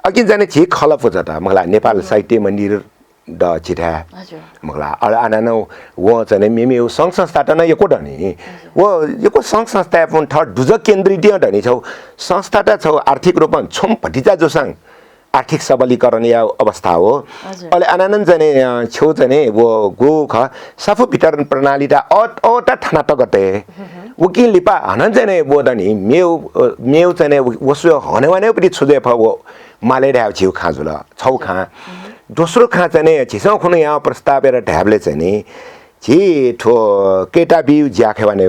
B: अघि जाने छि खलपु जता मलाई नेपाल साहित्य मन्दिर द छिटा मलाई आनानो वो चाहिँ मेमे संघ संस्था त न यको ढनी वो यको संघ संस्था पनि थर्ड दुज केन्द्रित ढनी छौ संस्था त छौ आर्थिक रूपमा छोम भटिजा जोसाङ आर्थिक सबलीकरण या अवस्था हो अहिले आनन्द चाहिँ छेउ चाहिँ वो गो ख साफु वितरण प्रणाली त अटा थाना त गते वकिल लिपा हनन चाहिँ वो दनी मेउ चाहिँ वसु हने भने पनि छुजे फ वो माले ढ्याउ छिउ खाजुल छौ खा दोस्रो खा चाहिँ छिसौ खुनु यहाँ प्रस्तावेर ढ्याबले चाहिँ नि छि ठो केटा बिउ ज्याखे भने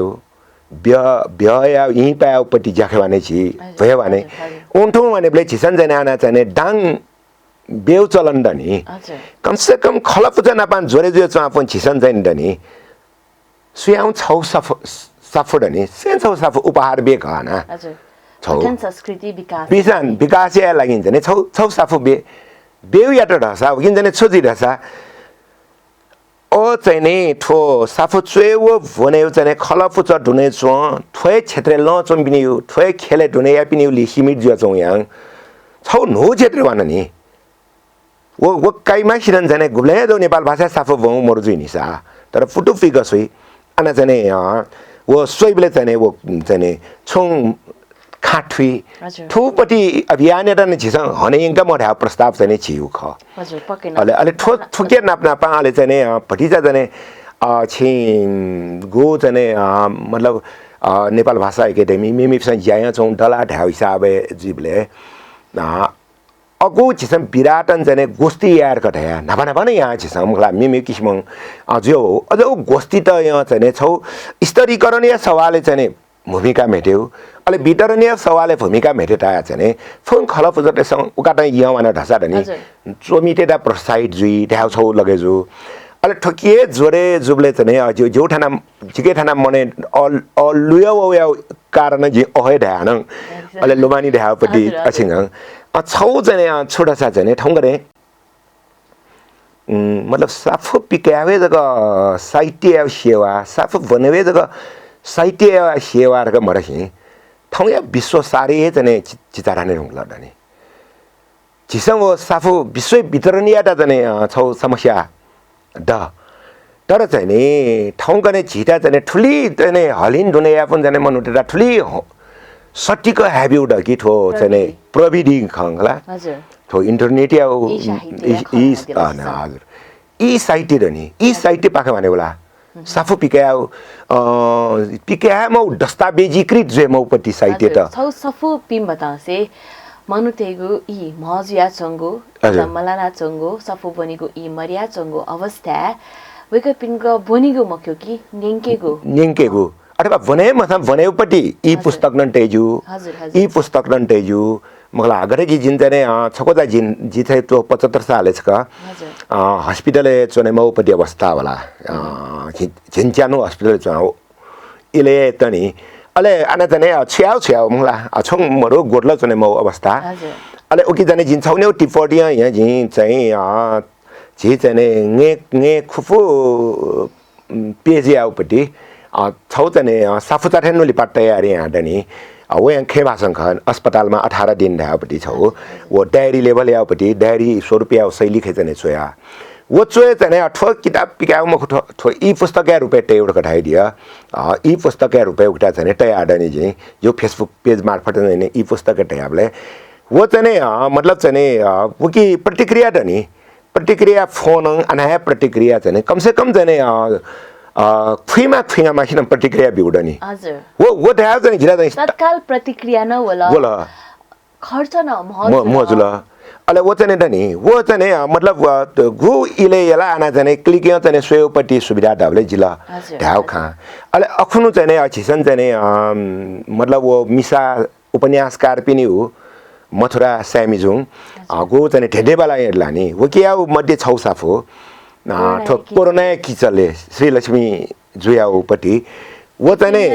B: ब्या यहीँ पायापट्टि ज्याखे भने छि भयो भने उन्ठो भने बेले छिसन जाने आना चाहिँ डाङ बेउ चलन दनी कमसे कम खलपुजा नापान जोरे जो चापन छिसन जाने दनी सुयाउ छौ सफो दनी सेन छौ सफो उपहार बे घना छौ
A: संस्कृति विकास
B: विकास या लागिन्छ नि छौ सफो बेउ याट ढसा किन जाने छोजी ढसा ओ चाहिँ नि ठो साफु चुएवो भने चाहिँ खलपुच ढुने चो ठोए क्षेत्र ल चम्बिनिउ ठोए खेले ढुने या पिनिउ लि सिमिट जुया चौ yang छौ नो क्षेत्र भन नि वो काइमा खिरन जाने गुले दो नेपाल भाषा साफु भौ मरजु नि सा तर फुटु फिगसुई आना चाहिँ वो सोइबले चाहिँ वो चाहिँ छौ खाठुई ठुपटी अभियान र नि छिस हने इंका मढा प्रस्ताव चाहिँ छिउ ख
A: हजुर पक्कै न
B: अले ठोके नाप्ना पाले चाहिँ भटिजा चाहिँ छि गो चाहिँ मतलब नेपाल भाषा एकाडेमी मेमिसँग ज्याया छौ डला ढाउ हिसाबे जीवले अगो छिसम विराटन चाहिँ गोस्ती यार कठया नभन भन यहाँ छिसम मलाई मेमे किसिम अझो अझ गोस्ती त यहाँ चाहिँ छौ स्तरीकरण या सवालले चाहिँ भूमिका मेट्यो अले वितरणीय सवालले भूमिका मेटेटा चाहिँ फोन खलप जतेसँग उकाटा यहाँ वाना ढसा धनी चोमिटेटा प्रोत्साहित जुई ढ्याउ छौ लगेजु अले ठकिए जोरे जुबले चाहिँ जो ठाना जिके ठाना मने अल लुया कारण जे अहे ढ्यान अले लोमानी ढ्याउपट्टि अछिङ छौ चाहिँ छोटा सा चाहिँ ठौं गरे मतलब साफो पिकावे जगह साहित्य सेवा साफो बनवे जगह साहित्य सेवा रग मरही ठाउँ या विश्व सारे जने चिताराने हुँला दने जिसम वो साफो विश्व वितरणीय दा जने छौ समस्या द तर चाहिँ नि ठाउँ गने झिटा चाहिँ ठुली चाहिँ हलिन दुनिया पनि जाने मनुटेरा ठुली सट्टीको हेभी उडा कि ठो चाहिँ प्रविधि खंगला
A: हजुर
B: ठो इंटरनेट या हजुर ई साइट नि ई साइट पाखे भने होला साफो पिकायो म दस्तावेजीकृत जे मौपट्टि साइट त
A: छौ सफो पिम बतासे मनुतेगु ई महजिया चंगो मलाना चंगो सफो बनेगु ई मरिया चंगो अवस्था वेक पिनको बनेगु मक्यो कि नेंकेगु
B: अथवा भने मथा भनेपट्टि ई पुस्तक नन तेजु ई पुस्तक नन तेजु मला अगरे जी जिन जने छकोदा जिन जिथे तो 75 साल छ हस्पिटल चने मौपट्टि अवस्था वाला झिन्च्यानो हस्पिटल छ इले तनी अले आना जने छ्याउ मला छङ मरो गोडल चने मौ अवस्था अले ओकी जने जिन छौने टिपोडिया यहाँ जिन चाहिँ जी चाहिँ ने खुफु पेजी आउपट्टि छौ चाहिँ साफु चाठेन लिपाट तयारी आडनी वो खेमासङ खन अस्पतालमा 18 दिन ढापट्टि छौ वो डायरी लेभल आउपट्टि डायरी 100 रुपैयाँ शैली खेचने छोया वो चोए चाहिँ ठो किताब पिकाउ म ठो ई पुस्तक रुपैयाँ टेउड कठाइदिया ई पुस्तक रुपैयाँ उठा चाहिँ तय आडनी जी यो फेसबुक पेज मार्फत नै ई पुस्तक टेयाबले वो चाहिँ मतलब चाहिँ वो की प्रतिक्रिया दनी प्रतिक्रिया फोन अनाया प्रतिक्रिया चाहिँ कम से कम चाहिँ खुइमा माखिन प्रतिक्रिया बिउडनी
A: हजुर
B: वो देहा चाहिँ गिरा चाहिँ
A: तत्काल प्रतिक्रिया न होला खर्च न
B: मजुल अले वो चाहिँ दनी वो चाहिँ मतलब गु इले यला आना चाहिँ क्लिक चाहिँ सोयोपट्टि सुविधा दाबले जिल्ला ढाउ खा अले अखुनु चाहिँ छिसन चाहिँ मतलब वो मिसा उपन्यासकार पनि हो मथुरा स्यामिजुङ गो चाहिँ ढेडेबाला लाने वो के आउ मध्ये छौ साफो ठो कोरोना किचले श्रीलक्ष्मी जुयाउपट्टि वो चाहिँ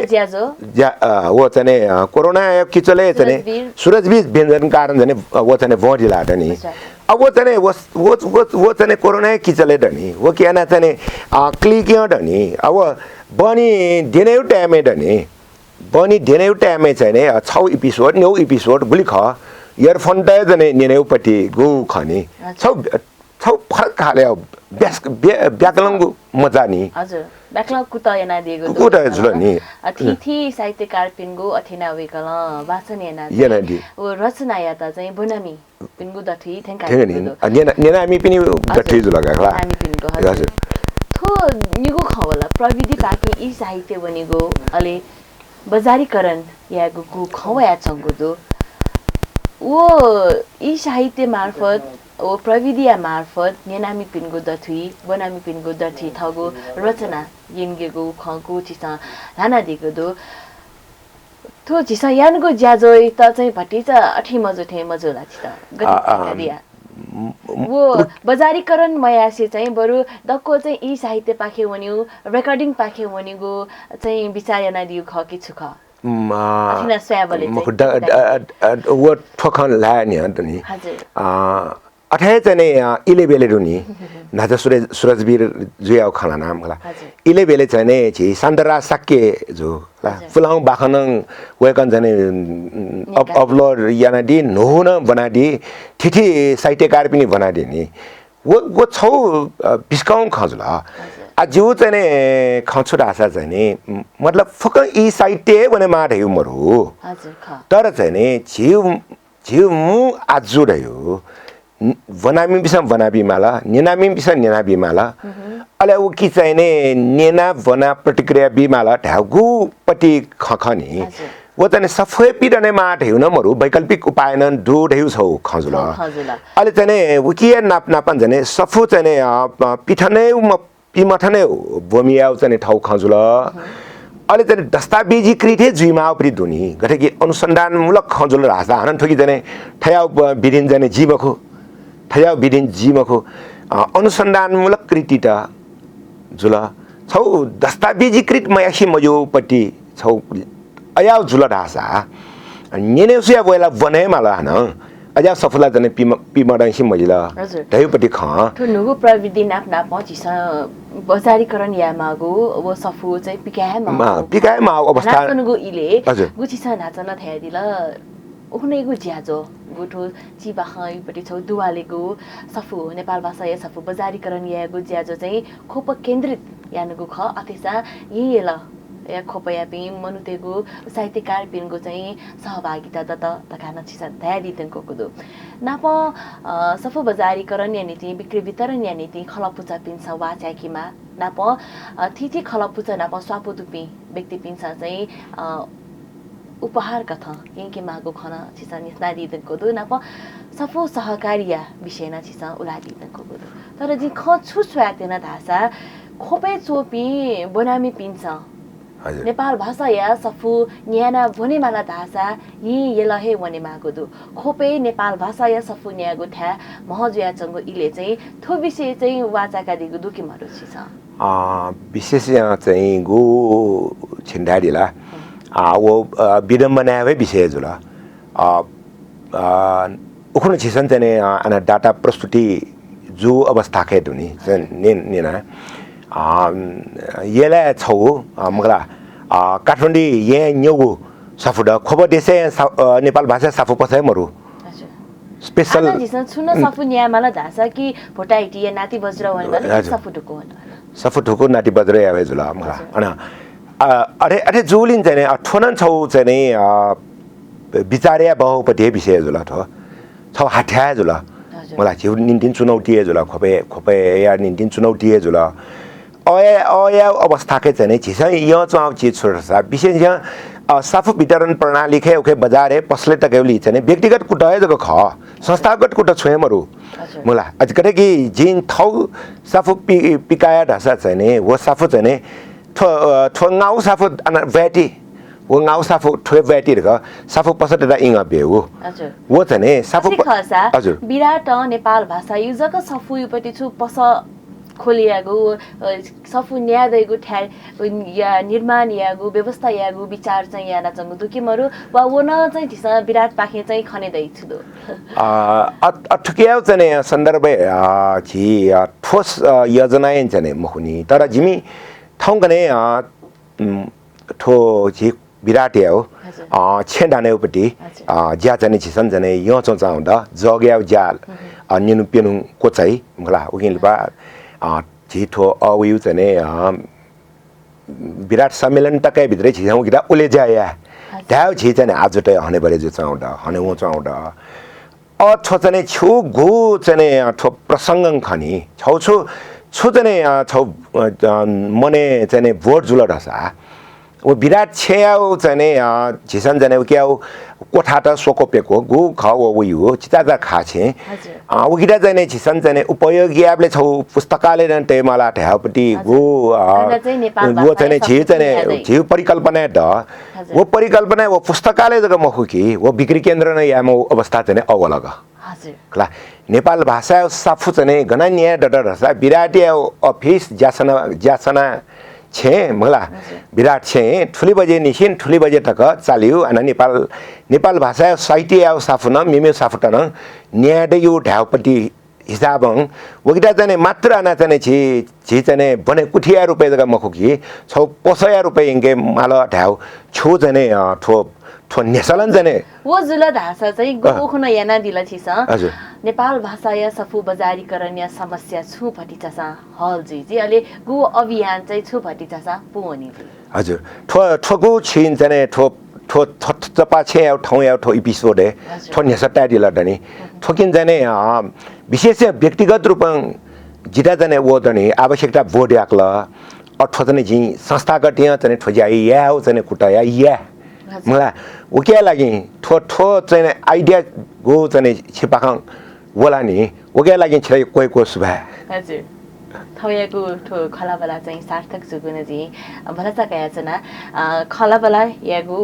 B: वो चाहिँ कोरोना किचले चाहिँ सूरजबीज व्यञ्जन कारण चाहिँ वो चाहिँ बढी लाड नि अब वो चाहिँ वो चाहिँ कोरोना किचले डनी वो के ना चाहिँ क्लिक डनी अब बनी दिने टाइम डनी बनी दिने टाइम चाहिँ 6 एपिसोड 9 एपिसोड गुली ख इयरफोन त जने नेनेउपट्टि गु खनी छौ फरक खाले ब्याकलंग मजा नि
A: हजुर ब्याकलंग कुता याना दिएको
B: कुता जुल नि
A: अतिथि साहित्यकार पिन्गु अथेना वेकल वाचन याना दि ओ रचना याता चाहिँ बनामी पिन्गु दथि थेंका
B: नेना हामी पनि दथि जुल गला
A: हामी पिन्गु हजुर थो निगु खवला प्रविधि पाके ई साहित्य बनेगो अले बजारीकरण या गु खवया छंगु दो वो ई साहित्य मार्फत ओ प्रविधिया मार्फत नेनामी पिन्गु दथि बनामी पिन्गु दथि थगु रचना यिनगेगु खगु चिसा लाना दिगु दो थो चिसा यानको ज्याजोइ त चाहिँ भटिचा अठी मजो लाछि त गति दिया वो बजारीकरण मयासे चाहिँ बरु दक्को चाहिँ ई साहित्य पाखे वन्यु रेकर्डिङ पाखे वन्युगु चाहिँ विचार याना दिउ ख कि छु ख अथिना स्वयाबले चाहिँ
B: वो ठोखन ला नि अनि
A: हजुर
B: अठाए चाहिँ इले बेले रुनी नाजा सूरजवीर जुयाउ खाना नाम होला इले बेले चाहिँ छि सन्दरा साक्के जो फुलाउ बाखनङ वेकन जाने अपलोड याना दि नहुन बनादि ठिठी साहित्यकार पनि बनादि नि वो छौ बिस्काउन खजुला आजु चाहिँ खछु रासा चाहिँ मतलब फक ई साहित्य भने माडे मरु
A: हजुर ख
B: तर चाहिँ झिउ मु आजु रह्यो वनामी बिसम वनाबी माला नेनामी बिसम नेनाबी माला अले उ कि चाहिँ नेना वना प्रतिक्रिया बिमाला ढागु पटी खखनी वो चाहिँ सफै पिडने माट हेउ न मरु वैकल्पिक उपाय न दूर हेउ छौ खजुला अले चाहिँ उ कि नापन चाहिँ सफु चाहिँ पिठने पिमठने भूमियाउ चाहिँ ठाउ खजुला अले चाहिँ दस्तावेजीकृत जुइमा उपरि दुनी गठेकी अनुसन्धानमूलक खजुल राजा हनन ठोकी चाहिँ ठयाउ बिदिन जाने जीवको ठयाउ बिदिन जीवको अनुसन्धानमूलक कृति त जुला छौ दस्तावेजीकृत मयासी मजोपट्टि छौ अयाउ जुल राजा नेनेसिया बोला बने माला हन अजा सफला जने पिमडांसी महिला दैपति ख
A: ठो नुगु प्रविधि नाप नाप चिस बजारीकरण या मागु वो सफु चाहिँ
B: पिकाय मा अवस्था
A: नुगु इले गुचिस नाचन थ्यादिल उखनेगु ज्याजो गुठो चिबा खैपटि छौ दुवालेगु सफु नेपाल भाषा या सफु बजारीकरण यागु ज्याजो चाहिँ खोप केन्द्रित यानुगु ख अथेसा यिला या खोपया पिम मनुतेगु साहित्यकार पिनको चाहिँ सहभागिता त तखान छिस धयादि तनको कुदु नाप सफु बजारीकरण या नीति बिक्री वितरण या नीति खलपुचा पिन्छ वाच्याकीमा नाप थिथि खलपुचा नाप स्वापु दुपी व्यक्ति पिन्छ चाहिँ उपहार कथा यंके मागो खना छिसा निस्नादी तनको दु नाप सफु सहकारिया विषयना छिसा उलादी तनको दु तर जि ख छु स्वातेना धासा खोपे चोपी बनामी पिन्छ नेपाल भाषा या सफु न्याना भने माला धासा यी यलहे वने मागो दु खोपे नेपाल भाषा या सफु न्यागो थ्या महजुया चंगो इले चाहिँ थो विषय चाहिँ वाचाका दिगु दुकी मरु छिसा
B: विशेष चाहिँ गो छिन्डाडीला वो विडम्बना विषय जुला उखुन छिसन चाहिँ अना डाटा प्रस्तुति जो अवस्था खे दुनी नेना येला छौ मगला काठमाडौँ ये न्योगु सफुड खबर देशे नेपाल भाषा सफु पछाइ मरु स्पेशल
A: जिसन छुन सफु न्यामाला धासा कि भोटाइटी या नाति बज्र भने
B: सफु ठुको नाति बज्र यावे जुला मगला अना अरे जुलिन चाहिँ ठोनन छौ चाहिँ विचार्या बहुपति विषय जुला छौ हाठ्या जुला मलाई छिउ निन्टिन चुनौती जुला खोपे या निन्टिन चुनौती जुला अया अवस्था के चाहिँ छिस यो चाउ चीज छोड्छ विशेष साफु वितरण प्रणाली खे ओके बजारे पसले टकेउली चाहिँ व्यक्तिगत कुटाए जको ख संस्थागत कुटा छोएमरु मुला अझ करे कि जिन थौ साफु पिकाया ढासा चाहिँ वो साफु चाहिँ थो गाउँ साफु भ्याटी वो गाउँ साफु ठो भ्याटी र साफु पसट दा इंगा बेउ वो चाहिँ साफु
A: हजुर विराट नेपाल भाषा युजक सफु युपटी छु पस खोलियागु सफु न्यादैगु ठ्या या निर्माण यागु व्यवस्था यागु विचार चाहिँ याना चंगु दुकिमरु वा वो न चाहिँ दिसा विराट पाखे चाहिँ खने दै छुदो
B: अठुकियाउ चाहिँ सन्दर्भ छि ठोस योजना चाहिँ मखुनी तर जिमी ठौंगने ठो छि विराट याउ छेडानेउपटी ज्या चाहिँ छिसन जने यो चौचाउँदा जग्याउ जाल निनु पेनु कोचाइ मला उकिलबा छिठो अवयु चाहिँ विराट सम्मेलन टकै भित्रै छिसाउ किरा उले जाया ध्याउ छि चाहिँ आज त हने बरे जो चाउँदा हने वो चाउँदा छो चाहिँ छु गु चाहिँ ठो प्रसंग खनी छौ छु छु चाहिँ छौ मने चाहिँ भोट जुल रसा वो विराट छेयाउ चाहिँ झिसन जाने क्याउ कोठा त सोकोपेको गु खाउ उयो चिताजा खाछे उगिरा जाने झिसन जाने उपयोगी आपले छौ पुस्तकालय न टेमाला ठ्यापटी गु वो चाहिँ छि चाहिँ छि परिकल्पना द वो परिकल्पना वो पुस्तकालय जग मखु कि वो बिक्री केन्द्र न यामो अवस्था चाहिँ अवलग हजुर नेपाल भाषा साफु चाहिँ गणनीय डडर रसा विराटी अफिस ज्यासना छे मला विराट छे ठुली बजे निसिन ठुली बजे तक चालियो अनि नेपाल भाषा साहित्य आउ साफुन मिमे साफुटन न्याडे यो ढाउपटी हिसाबं वगिटा जाने मात्र आना जाने छि जाने बने कुठिया रुपैयाँ जगा मखुकी छौ पोसया रुपैयाँ इंगे माल ढाउ छु जाने ठो नेसलन जाने
A: वो जुल धासा चाहिँ गोखुन याना दिला छिस
B: हजुर
A: नेपाल भाषा या सफु बजारीकरण या समस्या छु भटिचासा हल जी अले गु अभियान चाहिँ छु भटिचासा पोनी
B: हजुर ठगु छिन जाने ठो चपा छे ठाउँ या ठो एपिसोड है ठो नेसटा दिला दनी ठोकिन जाने विशेष व्यक्तिगत रूपमा जिता जाने वो दनी आवश्यकता बोर्ड याक्ला अठो जाने जी संस्थागत यहाँ जाने ठोजाई या हो जाने कुटाया या मलाई उके लागि ठो चाहिँ आइडिया गो चाहिँ छिपाखं वला नि उके लागि छै कोही को सुभा
A: हजुर थौयाको ठो खलाबला चाहिँ सार्थक जुगुन जी भलसा कयाचना खलाबला यागु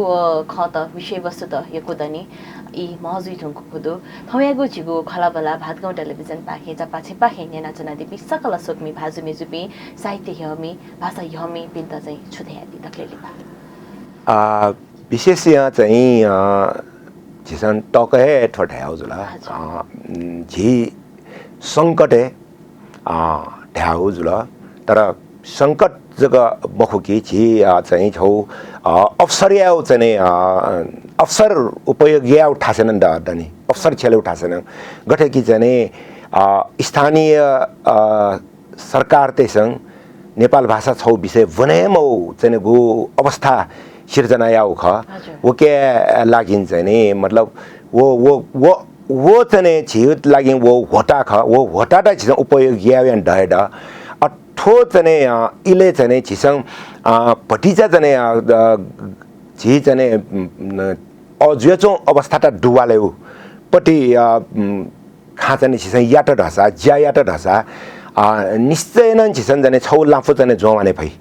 A: खत विषय वस्तु त यको दनी ई मौजुइ ठुंको खुदो थौयागु जिगु खलाबला भातगाउँ टेलिभिजन पाखे जपा छिपा खेने नाचना दिपि सकल सोकमी भाजु मेजुपि साहित्य हमी भाषा हमी पिन्त चाहिँ छुध्यादि तकलेलिपा
B: विशेष यहाँ चाहिँ 지선 떡에 토대오즈라 지 संकटे ढ्याउजुल तर संकट जगह बहुकी जी चाहिँ छौ अवसर याउ चाहिँ अवसर उपयोग या उठासेन दनी अवसर छेले उठासेन गठे कि चाहिँ स्थानीय सरकार तेसँग नेपाल भाषा छौ विषय वनेमौ चाहिँ गो अवस्था सिर्जना याउ ख वो के लागिन चाहिँ मतलब वो चाहिँ छित लागि वो होटा ख वो होटा दा छिस उपयोग यावेन डहेड अठो चाहिँ इले चाहिँ छिसङ भटिजा चाहिँ झि चाहिँ अजुएचो अवस्था त डुवालेउ पटी खाचने छिसङ याट ढसा ज्या याट ढसा निश्चय न छिसङ जाने छौ लाफो चाहिँ जोवाने भई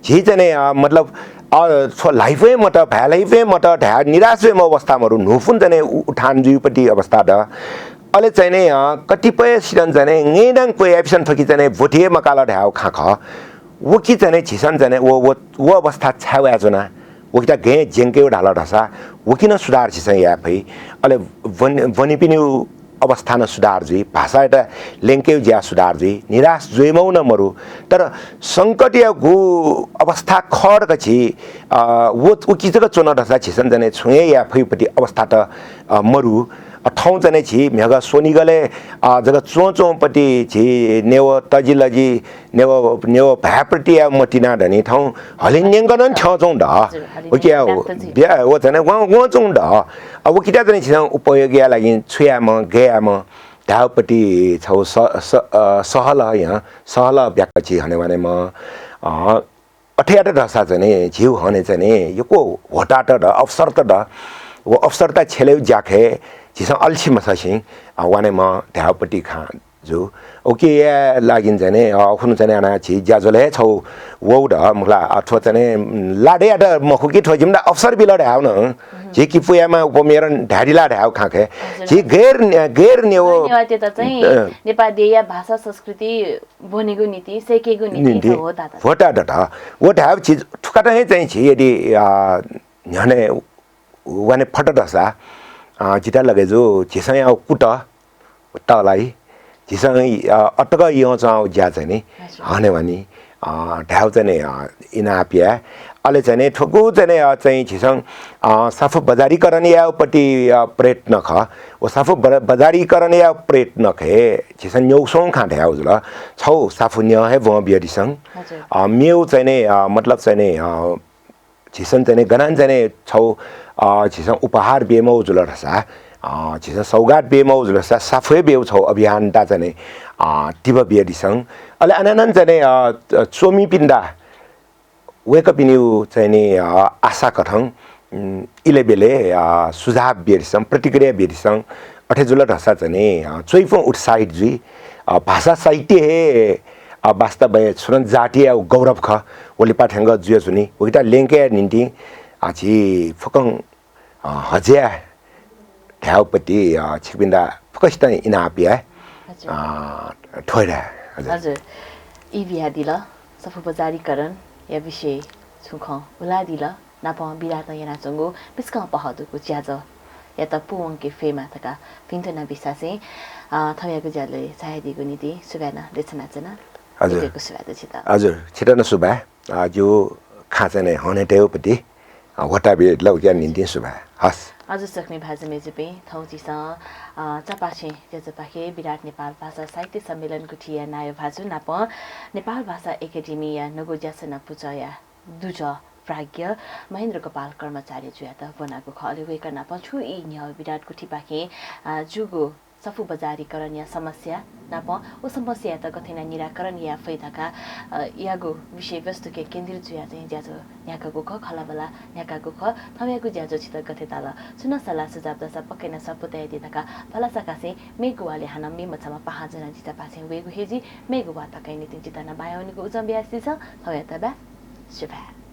B: झि चाहिँ मतलब लाइफै मत भ्यालाइफै मत ढ्या निराशै म अवस्थाहरू नुफुन जाने उठान जुपट्टि अवस्था द अहिले चाहिँ नै कतिपय सिजन जाने नेडाङ को एप्सन थकी जाने भोटिए मकाला ढ्याउ खाख वो कि चाहिँ छिसन जाने वो अवस्था छावा जना वो किता गे जेंके ढाला ढसा वो किन सुधार छिसन या भई अहिले वनि पनि अवस्था न सुधार जुई भाषा एउटा लेङ्के ज्या सुधार जुई निराश जुइमौ न मरु तर संकटीय गु अवस्था खड कछि वो उकिजक चोन ढसा छिसन जने छुए या फैपटी अवस्था त मरु ठाउँ जने छि मेगा सोनिगले जग चोचोपटी छि नेव तजिलजी नेव भ्यापटी या मटिना धनी ठाउँ हलिन्यङ्गन ठ्याउचौँ ढ ओ के हो बिहा हो जने वचौँ ढ अब किता जने छिसन उपयोग या लागि छुयाम गयाम ढाउपट्टि छौ सहल यहाँ सहल व्याकछि हने भने म अठ्याट ढसा चाहिँ झिउ हने चाहिँ यो को होटाट ढ अवसर त ढ वो अवसर त छेले ज्याखे छिसन अल्छी मसछि वाने म ढाउपट्टि खा जो ओके या लागिन जाने अखुन जाने आना छि ज्याजोले छौ वो ढ मुला अथवा चाहिँ लाडे आड मखु कि ठोजिम द अवसर बिल ढाउ न जे कि पुयामा उपमेरन ढाडीला ढाउ खाखे जे गैर नेव
A: त्यो त चाहिँ नेपाली भाषा संस्कृति बनेको नीति सेकेको नीति हो त
B: होटा डटा वो ढाउ छि ठुकाटा हे चाहिँ छि यदि न्याने वाने फट दसा जिता लगे जो छिसै आउ कुट तलाई छिसै अटक यो चाउ ज्या चाहिँ नि हने भनी ढाउ चाहिँ इनापिया अहिले चाहिँ ठोकु चाहिँ छिसङ साफु बजारीकरण यापट्टि प्रयत्न ख ओ साफु बजारीकरण या प्रयत्न खे छिसङ न्यौसोङ खा ढ्याउ जुल छौ साफु न्य हे व बियरिसङ मेउ चाहिँ मतलब चाहिँ छिसङ चाहिँ गनान चाहिँ छौ छिसङ उपहार बेमौ जुल रसा छिसङ सौगात बेमौ जुल रसा साफुए बेउ छौ अभियान ता चाहिँ टिब बियरिसङ अहिले अनानन चाहिँ चोमी पिण्डा वेकअप इन्यू चाहिँ आशा कथङ इले बेले सुझाव बेरिसङ प्रतिक्रिया बेरिसङ अठे जुल ढसा चाहिँ चोइफों उत्साहित जुई भाषा साहित्य हे वास्तव छुरन जातीय गौरव ख ओली पाठ्याङ्ग जुय सुनि उता लेङ्के निन्टी आछि फकङ हज्या ढ्याउपट्टि छिकबिन्दा फकस्त इनापिया ठोइरा
A: हजुर ई बिहा दिल सफु बजारीकरण या विषय छुख उला दिल नाप बिरात yana चंगो पिस्का पहदुको ज्याज या त पुवंके फेमा तका पिन्टना बिसासे थयाको ज्याले चाहेदिको नीति सुबाना लेछनाचना
B: हजुर
A: को सुबाद छिता
B: हजुर छिटन सुबा जो खाचने हनेटेउपट्टि वटा बे लौक्या निन्ति सुबा हस
A: हजुर सक्ने भाषा मेजुपे थौजिस चपाछे जजपाखे विराट नेपाल भाषा साहित्य सम्मेलनको ठिया नायो भाजु नाप नेपाल भाषा एकाडेमी या नगोज्यासन पुचया दुज प्राज्ञ महेन्द्र गोपाल कर्मचार्य जुयात बनाको खले वेका नाप छु इ न्य विराट कुठीपाखे जुगो सफु बजारीकरण या समस्या नाप ओ समस्या त कथिना निराकरण या फैदाका यागो विषय वस्तु के केन्द्रित जुया चाहिँ ज्याजो याकाको ख खलाबला याकाको ख थयाको ज्याजो छित गथे ताल सुन सला सुझाव दसा पक्केना सपुतय दिदाका फलासाकासे मेगुवाले हनम मे मछमा पाहाजना जिता पासे वेगु हेजी मेगुवा तकै निति जितना बायोनिको उजम ब्यासी छ थया तबा शुभ